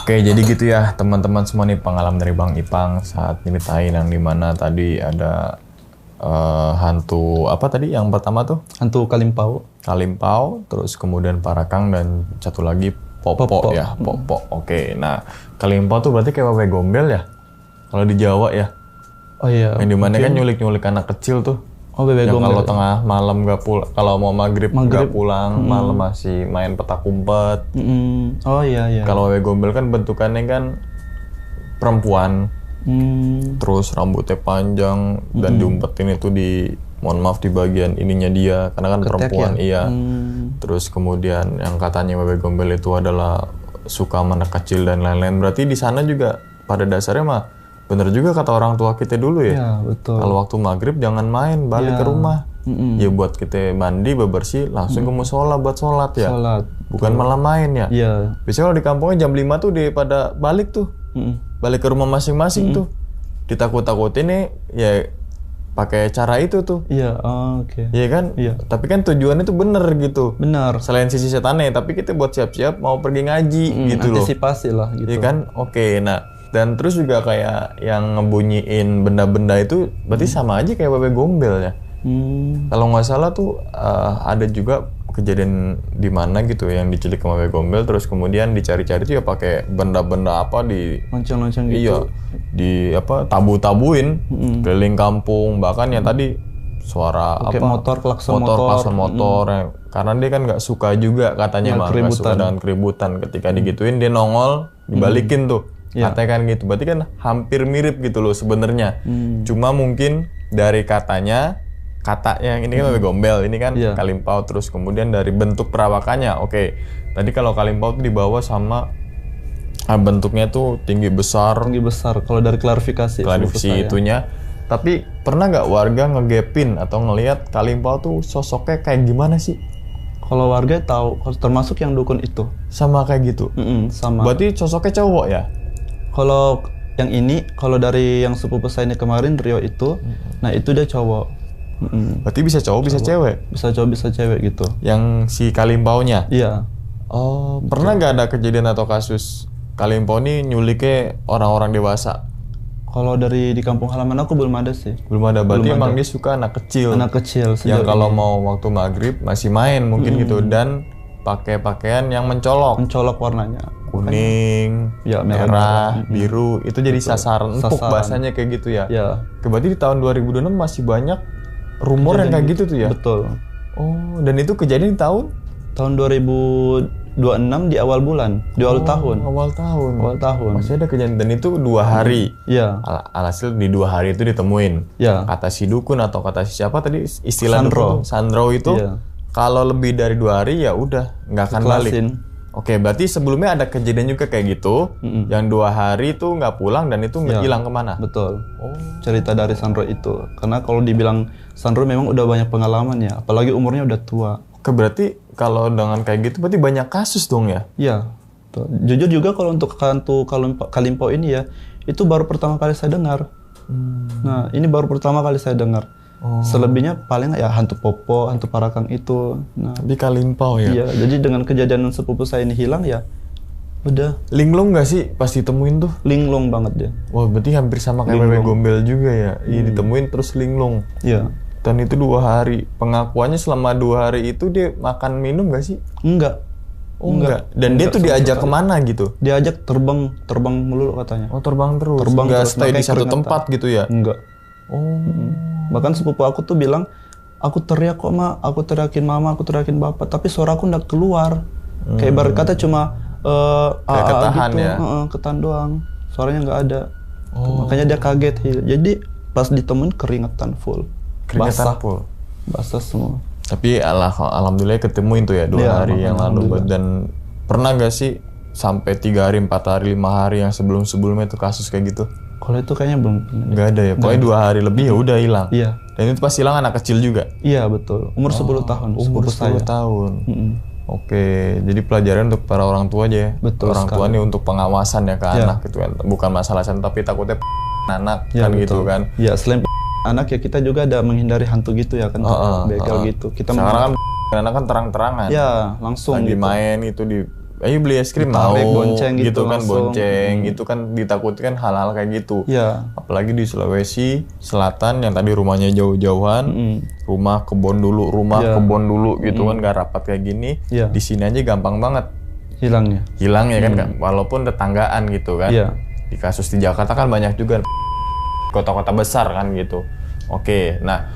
Oke, jadi gitu ya teman-teman semua nih pengalaman dari Bang Ipang saat nyeritain yang dimana tadi ada hantu apa tadi yang pertama tuh? Hantu Kalimpau, terus kemudian Parakang dan satu lagi Popo ya, Popo. Oke, nah Kalimpau tuh berarti kayak Wewe Gombel ya? Kalau di Jawa ya? Oh iya. Yang dimana kan nyulik-nyulik anak kecil tuh. Oh, Wewe Gombel. Kalau tengah malam nggak pulang, kalau mau maghrib nggak pulang, malam masih main petak umpet. Oh iya. Kalau Wewe Gombel kan bentukannya kan perempuan, terus rambutnya panjang dan diumpetin itu mohon maaf di bagian ininya dia, karena kan perempuan ya? Iya. Terus kemudian yang katanya Wewe Gombel itu adalah suka sama anak kecil dan lain-lain. Berarti di sana juga pada dasarnya mah bener juga kata orang tua kita dulu ya. Iya, betul. Kalau waktu maghrib jangan main, balik ke rumah. Ya buat kita mandi, bebersih, langsung ke musola buat sholat ya. Bukan malah main ya. Iya. Biasanya kalau di kampungnya jam 5 tuh pada balik tuh. Balik ke rumah masing-masing tuh. Ditakut-takutin nih ya pakai cara itu tuh. Iya, oke. Iya kan? Iya. Tapi kan tujuannya tuh bener gitu. Benar. Selain sisi setannya, tapi kita buat siap-siap mau pergi ngaji gitu loh. Antisipasi lah gitu. Iya kan? Oke, nah dan terus juga kayak yang ngebunyiin benda-benda itu berarti sama aja kayak Wewe Gombel ya. Kalau nggak salah tuh ada juga kejadian di mana gitu yang diculik sama Wewe Gombel, terus kemudian dicari-cari tuh ya pakai benda-benda apa di lonceng-lonceng gitu. Iya, di apa tabu-tabuin keliling kampung, bahkan yang tadi suara Oke, apa motor klakson motor ya. Karena dia kan nggak suka juga katanya mah nggak suka dengan keributan. Ketika digituin dia nongol dibalikin tuh. Katanya kan gitu, berarti kan hampir mirip gitu loh sebenarnya. Cuma mungkin dari katanya yang ini kan Wewe Gombel, ini kan Kalimpau, terus kemudian dari bentuk perawakannya. Oke, tadi kalau Kalimpau tuh dibawa sama bentuknya tuh tinggi besar. Kalau dari klarifikasi itunya. Tapi pernah nggak warga ngegepin atau ngelihat Kalimpau tuh sosoknya kayak gimana sih? Kalau warga tahu, termasuk yang dukun itu. Sama kayak gitu. Sama. Berarti sosoknya cowok ya? Kalau yang ini, kalau dari yang sepupu saya ini kemarin Rio itu, nah itu dia cowok. Berarti bisa cowok, bisa cewek. Bisa cowok bisa cewek gitu. Yang si Kalimpaunya. Iya. Oh, pernah nggak ada kejadian atau kasus Kalimpau nih nyuliknya orang-orang dewasa? Kalau dari di kampung halaman aku belum ada sih. Belum ada. Berarti Belum emang ada. dia suka anak kecil. Anak kecil Yang sejauh kalau ini. mau waktu maghrib masih main mungkin gitu, dan pakai pakaian yang mencolok, Mencolok warnanya. kuning, Ya, merah, merah. biru, itu jadi sasaran empuk Sasaran. bahasanya kayak gitu ya. Ya. Berarti di tahun 2026 masih banyak rumor yang kayak gitu tuh ya. Betul. Oh, dan itu kejadian di tahun Tahun 2026 di awal bulan, di awal tahun. awal tahun. Awal tahun. Masih ada kejadian, dan itu 2 hari. Iya. Alhasil di 2 hari itu ditemuin. Ya. Kata si dukun atau kata si siapa tadi istilah Sandro. dukun, Sandro itu, Iya. kalau lebih dari 2 hari ya udah nggak akan balik. Kelasin. Oke, berarti sebelumnya ada kejadian juga kayak gitu, yang 2 hari itu nggak pulang dan itu nggak Ya. hilang kemana? Betul. Oh, Cerita dari Sandro itu. Karena kalau dibilang Sandro memang udah banyak pengalaman ya, apalagi umurnya udah tua. oke, berarti kalau dengan kayak gitu berarti banyak kasus dong ya? Iya. Tuh. Jujur juga kalau untuk hantu Kalimpau ini ya, itu baru pertama kali saya dengar. Nah, ini baru pertama kali saya dengar. Selebihnya paling ya hantu Popo, hantu Parakang itu. Nah, Di Kalimpau ya? iya. Jadi dengan kejadian sepupu saya ini hilang ya, udah Linglung nggak sih pas ditemuin tuh? linglung banget dia. Wah, berarti hampir sama kayak Wewe Gombel juga ya? Iya, ditemuin terus linglung. Iya. Dan itu 2 hari. Pengakuannya selama 2 hari itu dia makan minum nggak sih? Enggak. Oh, enggak. Dan dia tuh diajak kemana gitu? Diajak terbang melulu katanya. Oh, terbang terus. Terbang nggak terus, stay di makanya satu keringetan. tempat gitu ya? Enggak. Oh. Bahkan sepupu aku tuh bilang, aku teriak kok Ma, aku teriakin mama, aku teriakin bapak, tapi suara aku nggak keluar. Kayak ibarat kata cuma Kayak ketahan gitu, ya? ketahan doang. Suaranya nggak ada. Makanya dia kaget. Jadi pas ditemuin keringetan full. Keringetan Basah. full. Basah semua. Tapi alhamdulillah ketemuin tuh ya 2 Iya, hari yang lalu. Dan pernah gak sih sampai 3 hari, 4 hari, 5 hari yang sebelumnya tuh kasus kayak gitu? Kalau itu kayaknya belum. Nggak ada ya? Pokoknya 2 hari lebih ya udah hilang. Iya. Dan itu pas hilang anak kecil juga? Iya betul. Umur 10 tahun. Umur sepupu 10 saya. tahun. Oke, jadi pelajaran untuk para orang tua aja ya. Betul orang tua sekali. nih untuk pengawasan ya ke anak gitu kan. Bukan masalah tapi takutnya anak Iya, kan betul. gitu kan. Ya selain anak ya kita juga ada menghindari hantu gitu ya kan. Begal gitu. Kita Sekarang kan anak kan terang-terangan. ya langsung Lagi gitu. main itu ayo beli es krim Ditarik, mau bonceng gitu kan, langsung. bonceng itu kan ditakutkan hal-hal kayak gitu. Ya. Apalagi di Sulawesi Selatan yang tadi rumahnya jauh-jauhan, rumah kebon dulu, kebon dulu gitu kan, gak rapat kayak gini. Iya. Di sini aja gampang banget Hilangnya. hilang ya kan, walaupun tetanggaan gitu kan. Iya. Di kasus di Jakarta kan banyak juga kota-kota besar kan gitu. Oke, nah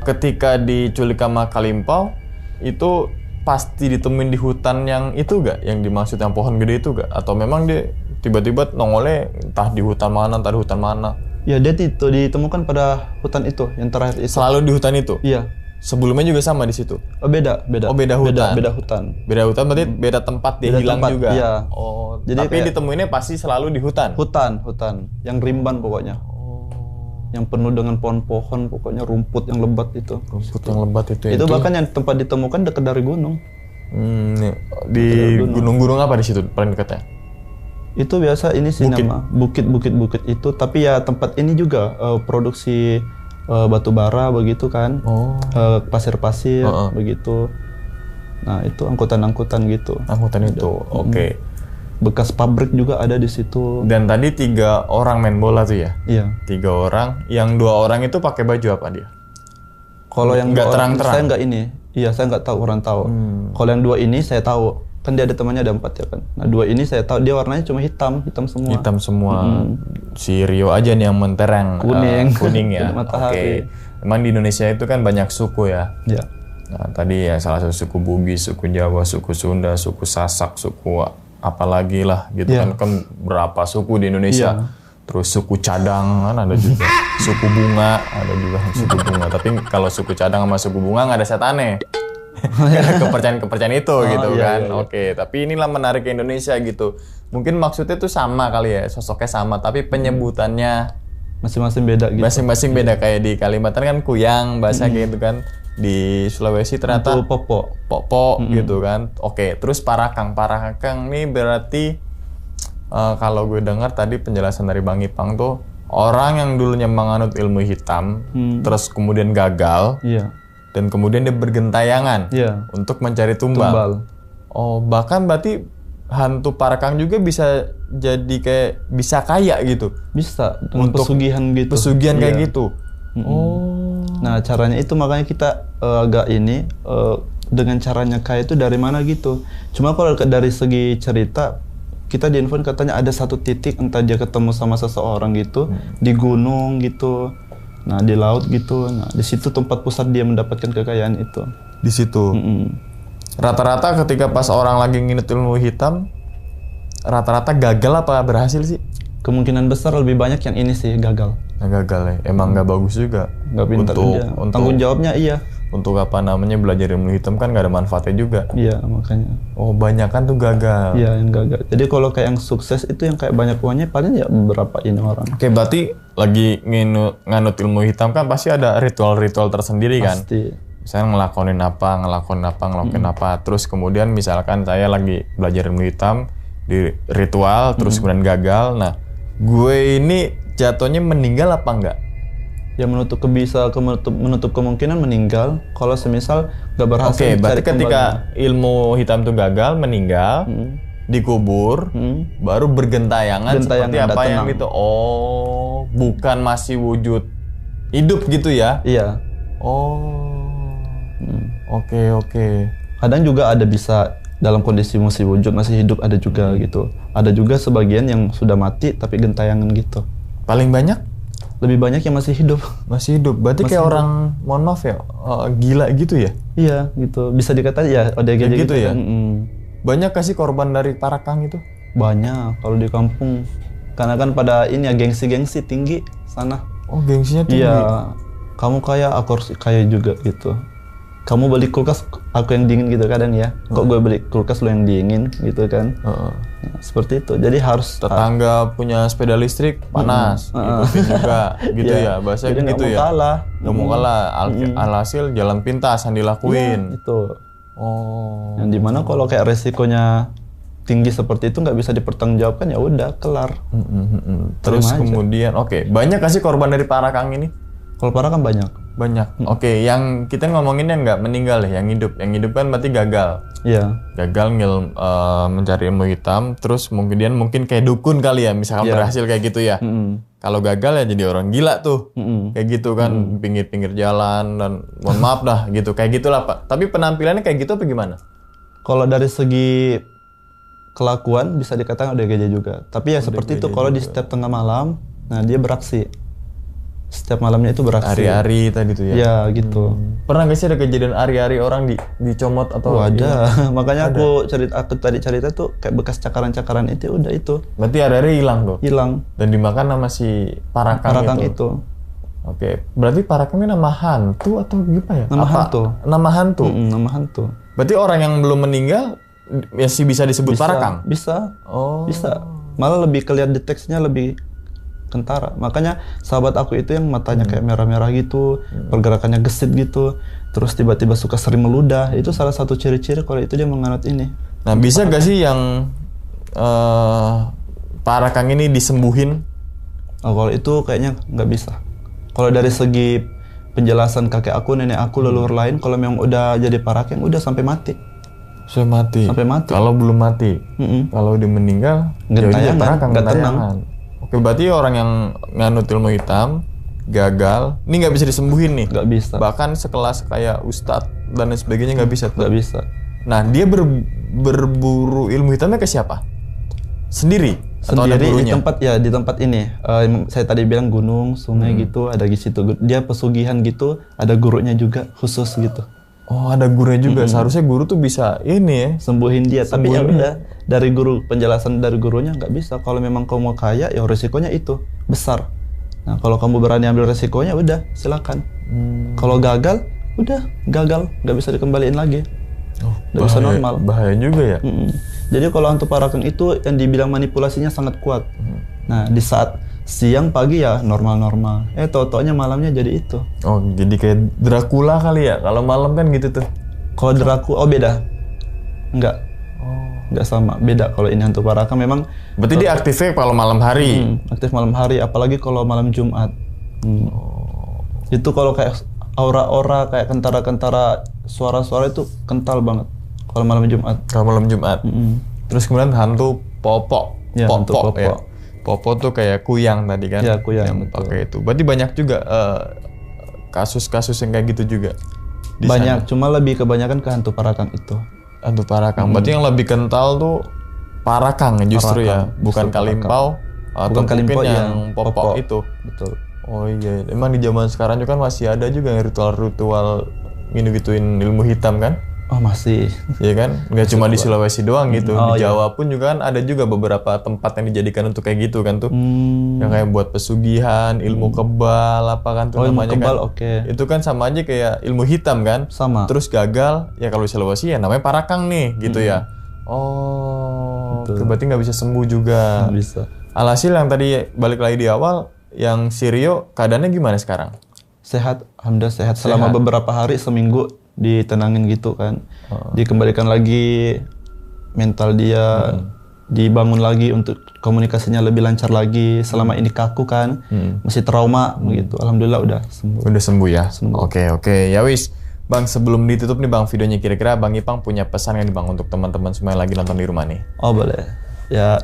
ketika diculik sama Kalimpau itu pasti ditemuin di hutan yang itu gak? Yang dimaksud yang pohon gede itu gak? Atau memang dia tiba-tiba nongolnya entah di hutan mana, entah di hutan mana? Ya dia itu ditemukan pada hutan itu yang terakhir itu. Selalu di hutan itu? Iya. Sebelumnya juga sama di situ? Oh, beda. Oh, beda hutan. Beda hutan. Beda hutan berarti beda tempat dia Beda hilang tempat, juga? iya. Oh, Jadi tapi kayak- ditemuinnya pasti selalu di hutan? Hutan. Yang rimban pokoknya. Yang penuh dengan pohon-pohon, pokoknya rumput yang lebat itu. Rumput yang lebat itu ya? Itu bahkan yang tempat ditemukan dekat dari gunung. Nih, di gunung-gunung apa di situ paling dekatnya? Itu biasa ini sih nama bukit itu, tapi ya tempat ini juga produksi batu bara begitu kan. Pasir-pasir begitu. Nah, itu angkutan-angkutan gitu. Angkutan itu, oke. Bekas pabrik juga ada di situ. Dan tadi 3 orang main bola tuh ya? Iya. 3 orang, yang 2 orang itu pakai baju apa dia? Kalau yang Nggak dua orang, terang-terang? saya nggak ini. Iya, saya nggak tahu, orang tahu. Kalau yang 2 ini saya tahu. Kan dia ada temannya ada 4 ya kan. Nah, 2 ini saya tahu dia warnanya cuma hitam semua. Hitam semua. Si Rio aja nih yang mentereng. Kuning ya. Matahari. Oke. Emang di Indonesia itu kan banyak suku ya. Ya. Nah, tadi ya salah satu suku Bugis, suku Jawa, suku Sunda, suku Sasak, suku apalagi lah gitu kan berapa suku di Indonesia. Terus suku cadang kan ada juga. Suku bunga ada juga suku bunga. Tapi kalau suku cadang sama suku bunga nggak ada setannya. Kepercayaan itu gitu kan. Oke, tapi inilah menarik ke Indonesia gitu. Mungkin maksudnya tuh sama kali ya, sosoknya sama, tapi penyebutannya Masing-masing beda gitu. masing-masing beda. Kayak di Kalimantan kan kuyang bahasa gitu kan. Di Sulawesi ternyata Itu popo. popo gitu kan. Oke, terus parakang nih berarti kalau gue dengar tadi penjelasan dari Bang Ipang tuh Orang yang dulunya menganut ilmu hitam, terus kemudian gagal, Iya. dan kemudian dia bergentayangan Iya. untuk mencari tumbal. Tumbal. Oh, bahkan berarti hantu Parakang juga bisa jadi kayak bisa kaya gitu. Bisa dengan Untuk pesugihan gitu. Pesugihan kayak Iya. gitu. Oh. Nah, caranya itu makanya kita agak ini dengan caranya kaya itu dari mana gitu. Cuma kalau dari segi cerita kita diinfoin katanya ada satu titik entah dia ketemu sama seseorang gitu di gunung gitu. Nah, di laut gitu. Nah, di situ tempat pusat dia mendapatkan kekayaan itu. Di situ. Rata-rata ketika pas orang lagi nginut ilmu hitam, rata-rata gagal apa berhasil sih? Kemungkinan besar lebih banyak yang ini sih gagal. Nah, gagal ya. Emang nggak bagus juga. Nggak pintar dia. Tanggung jawabnya iya. Untuk apa namanya belajar ilmu hitam kan nggak ada manfaatnya juga. Iya, makanya. Oh, banyak kan tuh gagal. Iya, yang gagal. Jadi kalau kayak yang sukses itu yang kayak banyak uangnya paling ya beberapa ini orang. Oke, berarti lagi nganut ilmu hitam kan pasti ada ritual-ritual tersendiri kan? Pasti. Misalnya ngelakonin apa. Terus kemudian misalkan saya lagi belajar ilmu hitam di ritual, terus kemudian gagal. Nah, gue ini jatuhnya meninggal apa enggak? Ya menutup kemungkinan meninggal kalau semisal gak berhasil. Oke, berarti cari ketika kembali. ilmu hitam itu gagal, meninggal, dikubur, baru bergentayangan seperti Gentayangan, apa udah yang tenang. itu. Oh, bukan masih wujud hidup gitu ya? Iya. Oh, oke. Kadang juga ada bisa dalam kondisi masih wujud, masih hidup ada juga gitu. Ada juga sebagian yang sudah mati tapi gentayangan gitu. Paling banyak Lebih banyak yang masih hidup. masih hidup. Berarti kayak orang, mohon maaf ya, gila gitu ya? Iya gitu. Bisa dikatakan ya ODGJ Kayak gitu ya? kan. Banyak kasih korban dari Parakang itu? Banyak kalau di kampung. Karena kan pada ini ya gengsi-gengsi tinggi sana. Oh, gengsinya tinggi. Iya, kamu kaya, aku harus kaya juga gitu. Kamu beli kulkas, aku yang dingin gitu kadang ya. Kok gue beli kulkas lo yang dingin gitu kan? Heeh. Nah, seperti itu. Jadi harus Tetangga punya sepeda listrik panas, ikutin juga gitu ya. Bahasanya jadi nggak gitu mau ya. kalah. Nggak mau kalah. Alhasil jalan pintas yang dilakuin. Itu. Oh. Yang dimana kalau kayak resikonya tinggi seperti itu nggak bisa dipertanggungjawabkan ya udah kelar. Terus Terima aja. kemudian, oke, banyak kasih korban dari Parakang ini? Kalau parah kan banyak. Banyak. Oke, yang kita ngomonginnya nggak meninggal ya, yang hidup. Yang hidup kan berarti gagal. Iya. Gagal mencari ilmu hitam, terus kemudian mungkin kayak dukun kali ya, misalkan berhasil kayak gitu ya. Kalau gagal ya jadi orang gila tuh. Kayak gitu kan, pinggir-pinggir jalan dan mohon maaf dah gitu. Kayak gitulah, Pak. Tapi penampilannya kayak gitu apa gimana? Kalau dari segi kelakuan bisa dikatakan udah gajah juga. Tapi ya seperti itu kalau di setiap tengah malam, nah dia beraksi. Setiap malamnya itu beraksi. Ari-ari tadi tuh ya. Ya gitu. Pernah nggak sih ada kejadian ari-ari orang dicomot atau Oh, ada. Makanya aku tadi cerita tuh kayak bekas cakaran-cakaran itu udah itu Berarti ari-ari hilang tuh. hilang. Dan dimakan sama si Parakang Parakang itu. itu. Oke, berarti Parakang ini nama hantu atau gimana ya? Nama hantu. Nama hantu. Nama hantu. Berarti orang yang belum meninggal masih bisa disebut Parakang? Bisa. Oh. Bisa. Malah lebih kelihatan deteksinya lebih kentara. Makanya sahabat aku itu yang matanya kayak merah-merah gitu, pergerakannya gesit gitu, terus tiba-tiba suka sering meludah. Itu salah satu ciri-ciri kalau itu dia menganut ini. Nah, bisa gak sih yang Parakang ini disembuhin? Oh, kalau itu kayaknya nggak bisa. Kalau dari segi penjelasan kakek aku, nenek aku, leluhur lain, kalau memang udah jadi parakang udah sampai mati. Sudah mati. Sampai mati. Kalau belum mati. Kalau dia meninggal, Gentayangan, Parakang, nggak tenang. gentayangan. Oke, berarti orang yang nganut ilmu hitam gagal, ini nggak bisa disembuhin nih. Nggak bisa. Bahkan sekelas kayak ustadz dan lain sebagainya nggak bisa tuh. Nggak bisa. Nah, dia berburu ilmu hitamnya ke siapa? Sendiri? Atau ada Sendiri di gurunya? di tempat ini. Yang saya tadi bilang gunung, sungai gitu, ada di situ. Dia pesugihan gitu, ada gurunya juga khusus gitu. Oh, ada gurunya juga. Seharusnya guru tuh bisa ini ya. Sembuhin dia. Tapi ya Sembuhin udah, dari guru penjelasan dari gurunya nggak bisa. Kalau memang kamu mau kaya, ya resikonya itu besar. Nah, kalau kamu berani ambil resikonya, udah silakan. Kalau gagal, udah gagal, nggak bisa dikembaliin lagi. Nggak bisa normal. Bahaya juga ya. Jadi kalau hantu parakang itu yang dibilang manipulasinya sangat kuat. Nah, di saat siang pagi ya normal-normal. Tau-taunya malamnya jadi itu. Oh, jadi kayak Dracula kali ya. Kalau malam kan gitu tuh. Kalau Dracula, oh beda. Enggak. Oh. nggak sama, beda. Kalau ini hantu Parakan memang Berarti dia aktifnya kalau malam hari. aktif malam hari, apalagi kalau malam Jumat. Itu kalau kayak aura-aura kayak kentara-kentara, suara-suara itu kental banget kalau malam Jumat. Kalau malam Jumat. Terus kemudian hantu Popo. Ya, hantu Popo. Ya. Popo tuh kayak kuyang tadi kan? Ya, kuyang, yang pakai itu. Berarti banyak juga kasus-kasus yang kayak gitu juga. Di Banyak, sana. cuma lebih kebanyakan ke hantu Parakan itu. Hantu Parakang. Berarti yang lebih kental tuh Parakang justru ya, Parakang, bukan justru Kalimpau atau Bukan mungkin Kalimpau yang Popo itu. Betul. Oh iya, emang di zaman sekarang juga kan masih ada juga yang ritual-ritual gituin ilmu hitam kan? Oh masih. Iya kan? Nggak cuma di Sulawesi doang gitu. Di iya. Jawa pun juga kan ada juga beberapa tempat yang dijadikan untuk kayak gitu kan tuh. Yang kayak buat pesugihan, ilmu kebal, apa kan tuh Oh, ilmu namanya kebal, kan. oke. Itu kan sama aja kayak ilmu hitam kan? Sama. Terus gagal, ya kalau di Sulawesi ya namanya Parakang nih gitu ya. Oh, berarti nggak bisa sembuh juga. Nggak bisa. Alhasil yang tadi balik lagi di awal, yang si Rio keadaannya gimana sekarang? Sehat, alhamdulillah sehat. Selama beberapa hari, seminggu ditenangin gitu kan. Dikembalikan lagi mental dia, dibangun lagi untuk komunikasinya lebih lancar lagi. Selama ini kaku kan, masih trauma begitu. Alhamdulillah udah sembuh. Udah sembuh ya? Oke. Ya wis. Bang, sebelum ditutup nih Bang videonya, kira-kira Bang Ipang punya pesan nggak nih Bang untuk teman-teman semua yang lagi nonton di rumah nih? Oh boleh. Ya,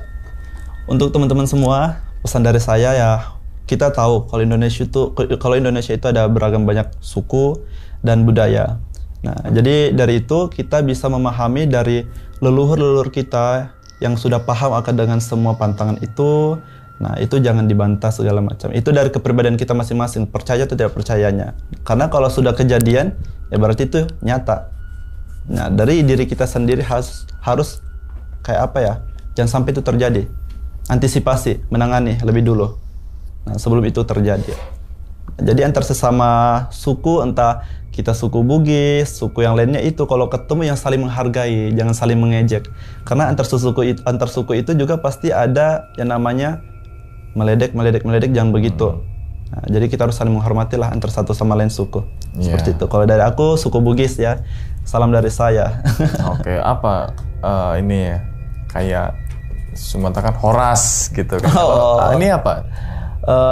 untuk teman-teman semua, pesan dari saya ya, kita tahu kalau Indonesia itu ada beragam banyak suku dan budaya. Nah, jadi dari itu kita bisa memahami dari leluhur-leluhur kita yang sudah paham akan dengan semua pantangan itu. Nah, itu jangan dibantah segala macam. Itu dari kepribadian kita masing-masing, percaya atau tidak percayanya. Karena kalau sudah kejadian, ya berarti itu nyata. Nah, dari diri kita sendiri harus kayak apa ya? Jangan sampai itu terjadi. Antisipasi, menangani lebih dulu. Nah, sebelum itu terjadi. Jadi antar sesama suku, entah kita suku Bugis, suku yang lainnya itu kalau ketemu yang saling menghargai, jangan saling mengejek. Karena antar suku itu juga pasti ada yang namanya meledek, jangan begitu. Nah, jadi kita harus saling menghormati lah antar satu sama lain suku. Seperti itu. Kalau dari aku suku Bugis ya, salam dari saya. Oke, apa ini ya kayak sematakan horas gitu kan? Ini apa?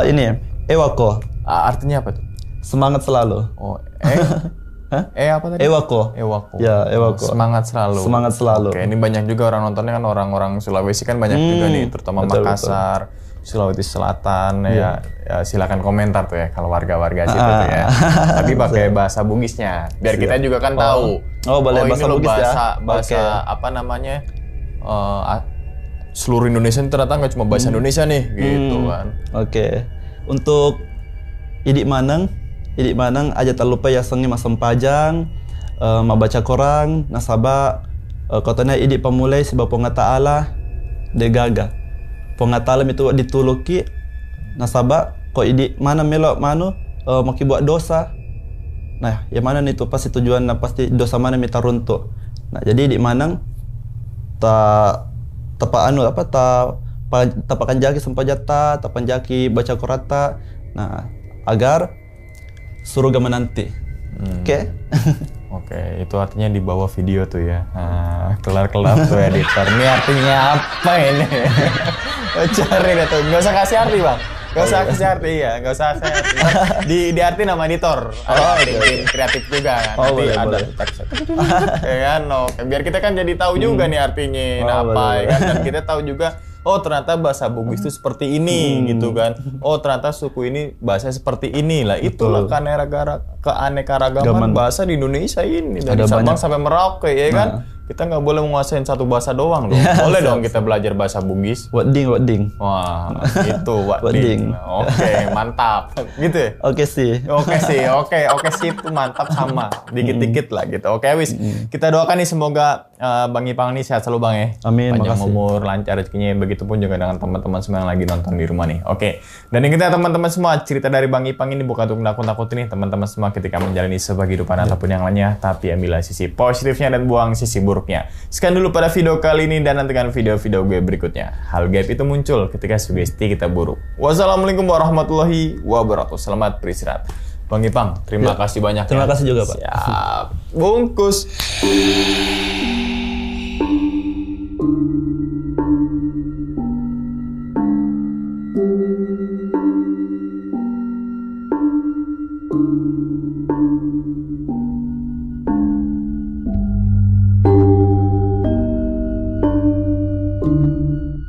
Ini Ewako. Artinya apa tuh? Semangat selalu. Oh, Hah? apa tadi? Ewako. Ya, Ewako. Semangat selalu. Semangat selalu. Oke, ini banyak juga orang nontonnya kan orang-orang Sulawesi kan banyak juga nih, terutama betul, Makassar, Sulawesi Selatan ya silakan komentar tuh ya kalau warga-warga situ tuh ya. Tapi pakai bahasa Bugisnya biar kita juga kan tahu. Oh, boleh bahasa ini loh Bugis ya. bahasa apa namanya? Seluruh Indonesia ini ternyata nggak cuma bahasa Indonesia nih gitu kan. Oke. Untuk Idik Maneng aja tak lupa ya sengi masam pajang, baca korang, nasaba, kotanya Idik pemulai si Baponga Ta'ala, degaga. Ponga Ta'ala itu dituluki, nasaba, kok Idik mana melok manu, maki buat dosa. Nah, yang mana nih tuh pasti tujuan, pasti dosa mana minta runtuh. Nah, jadi Idik Maneng tapakan jaki sempajata, tapan jaki baca korata. Nah, agar surga menanti. Oke. Oke, itu artinya di bawah video tuh ya. Nah, kelar-kelar tuh editor. Ini artinya apa ini? Cari deh tuh. Nggak usah kasih arti Bang. Nggak usah kasih arti ya. Nggak usah kasih arti. Di arti nama editor. Tim kreatif juga kan. Nanti boleh, ada boleh. ya kan. Oke. Biar kita kan jadi tahu juga nih artinya. Apa ya kan. Dan kita tahu juga. Oh ternyata bahasa Bugis itu seperti ini gitu kan. Oh ternyata suku ini bahasa seperti ini lah. Itulah keanekaragaman bahasa di Indonesia ini. Dari Sabang sampai Merauke ya kan. Kita nggak boleh menguasain satu bahasa doang loh. Boleh dong kita belajar bahasa Bugis. Wading. Wah itu wading. Oke mantap. Gitu ya? Oke sih. Oke sih itu mantap sama. Dikit-dikit lah gitu. Oke wis. Kita doakan nih semoga Bang Ipang nih sehat selalu Bang ya. Amin. Panjang Makasih. umur, lancar rezekinya. Begitupun juga dengan teman-teman semua yang lagi nonton di rumah nih. Oke. Dan yang kita teman-teman semua, cerita dari Bang Ipang ini bukan untuk nakut-nakutin nih teman-teman semua ketika menjalani sebuah kehidupan ataupun yang lainnya. Tapi ambillah sisi positifnya dan buang sisi buruknya. Sekian dulu pada video kali ini dan nantikan video-video gue berikutnya. Hal gaib itu muncul ketika sugesti kita buruk. Wassalamualaikum warahmatullahi wabarakatuh. Selamat beristirahat. Bang Ipang, terima kasih banyak. Terima kasih juga, Pak. Siap. Bungkus.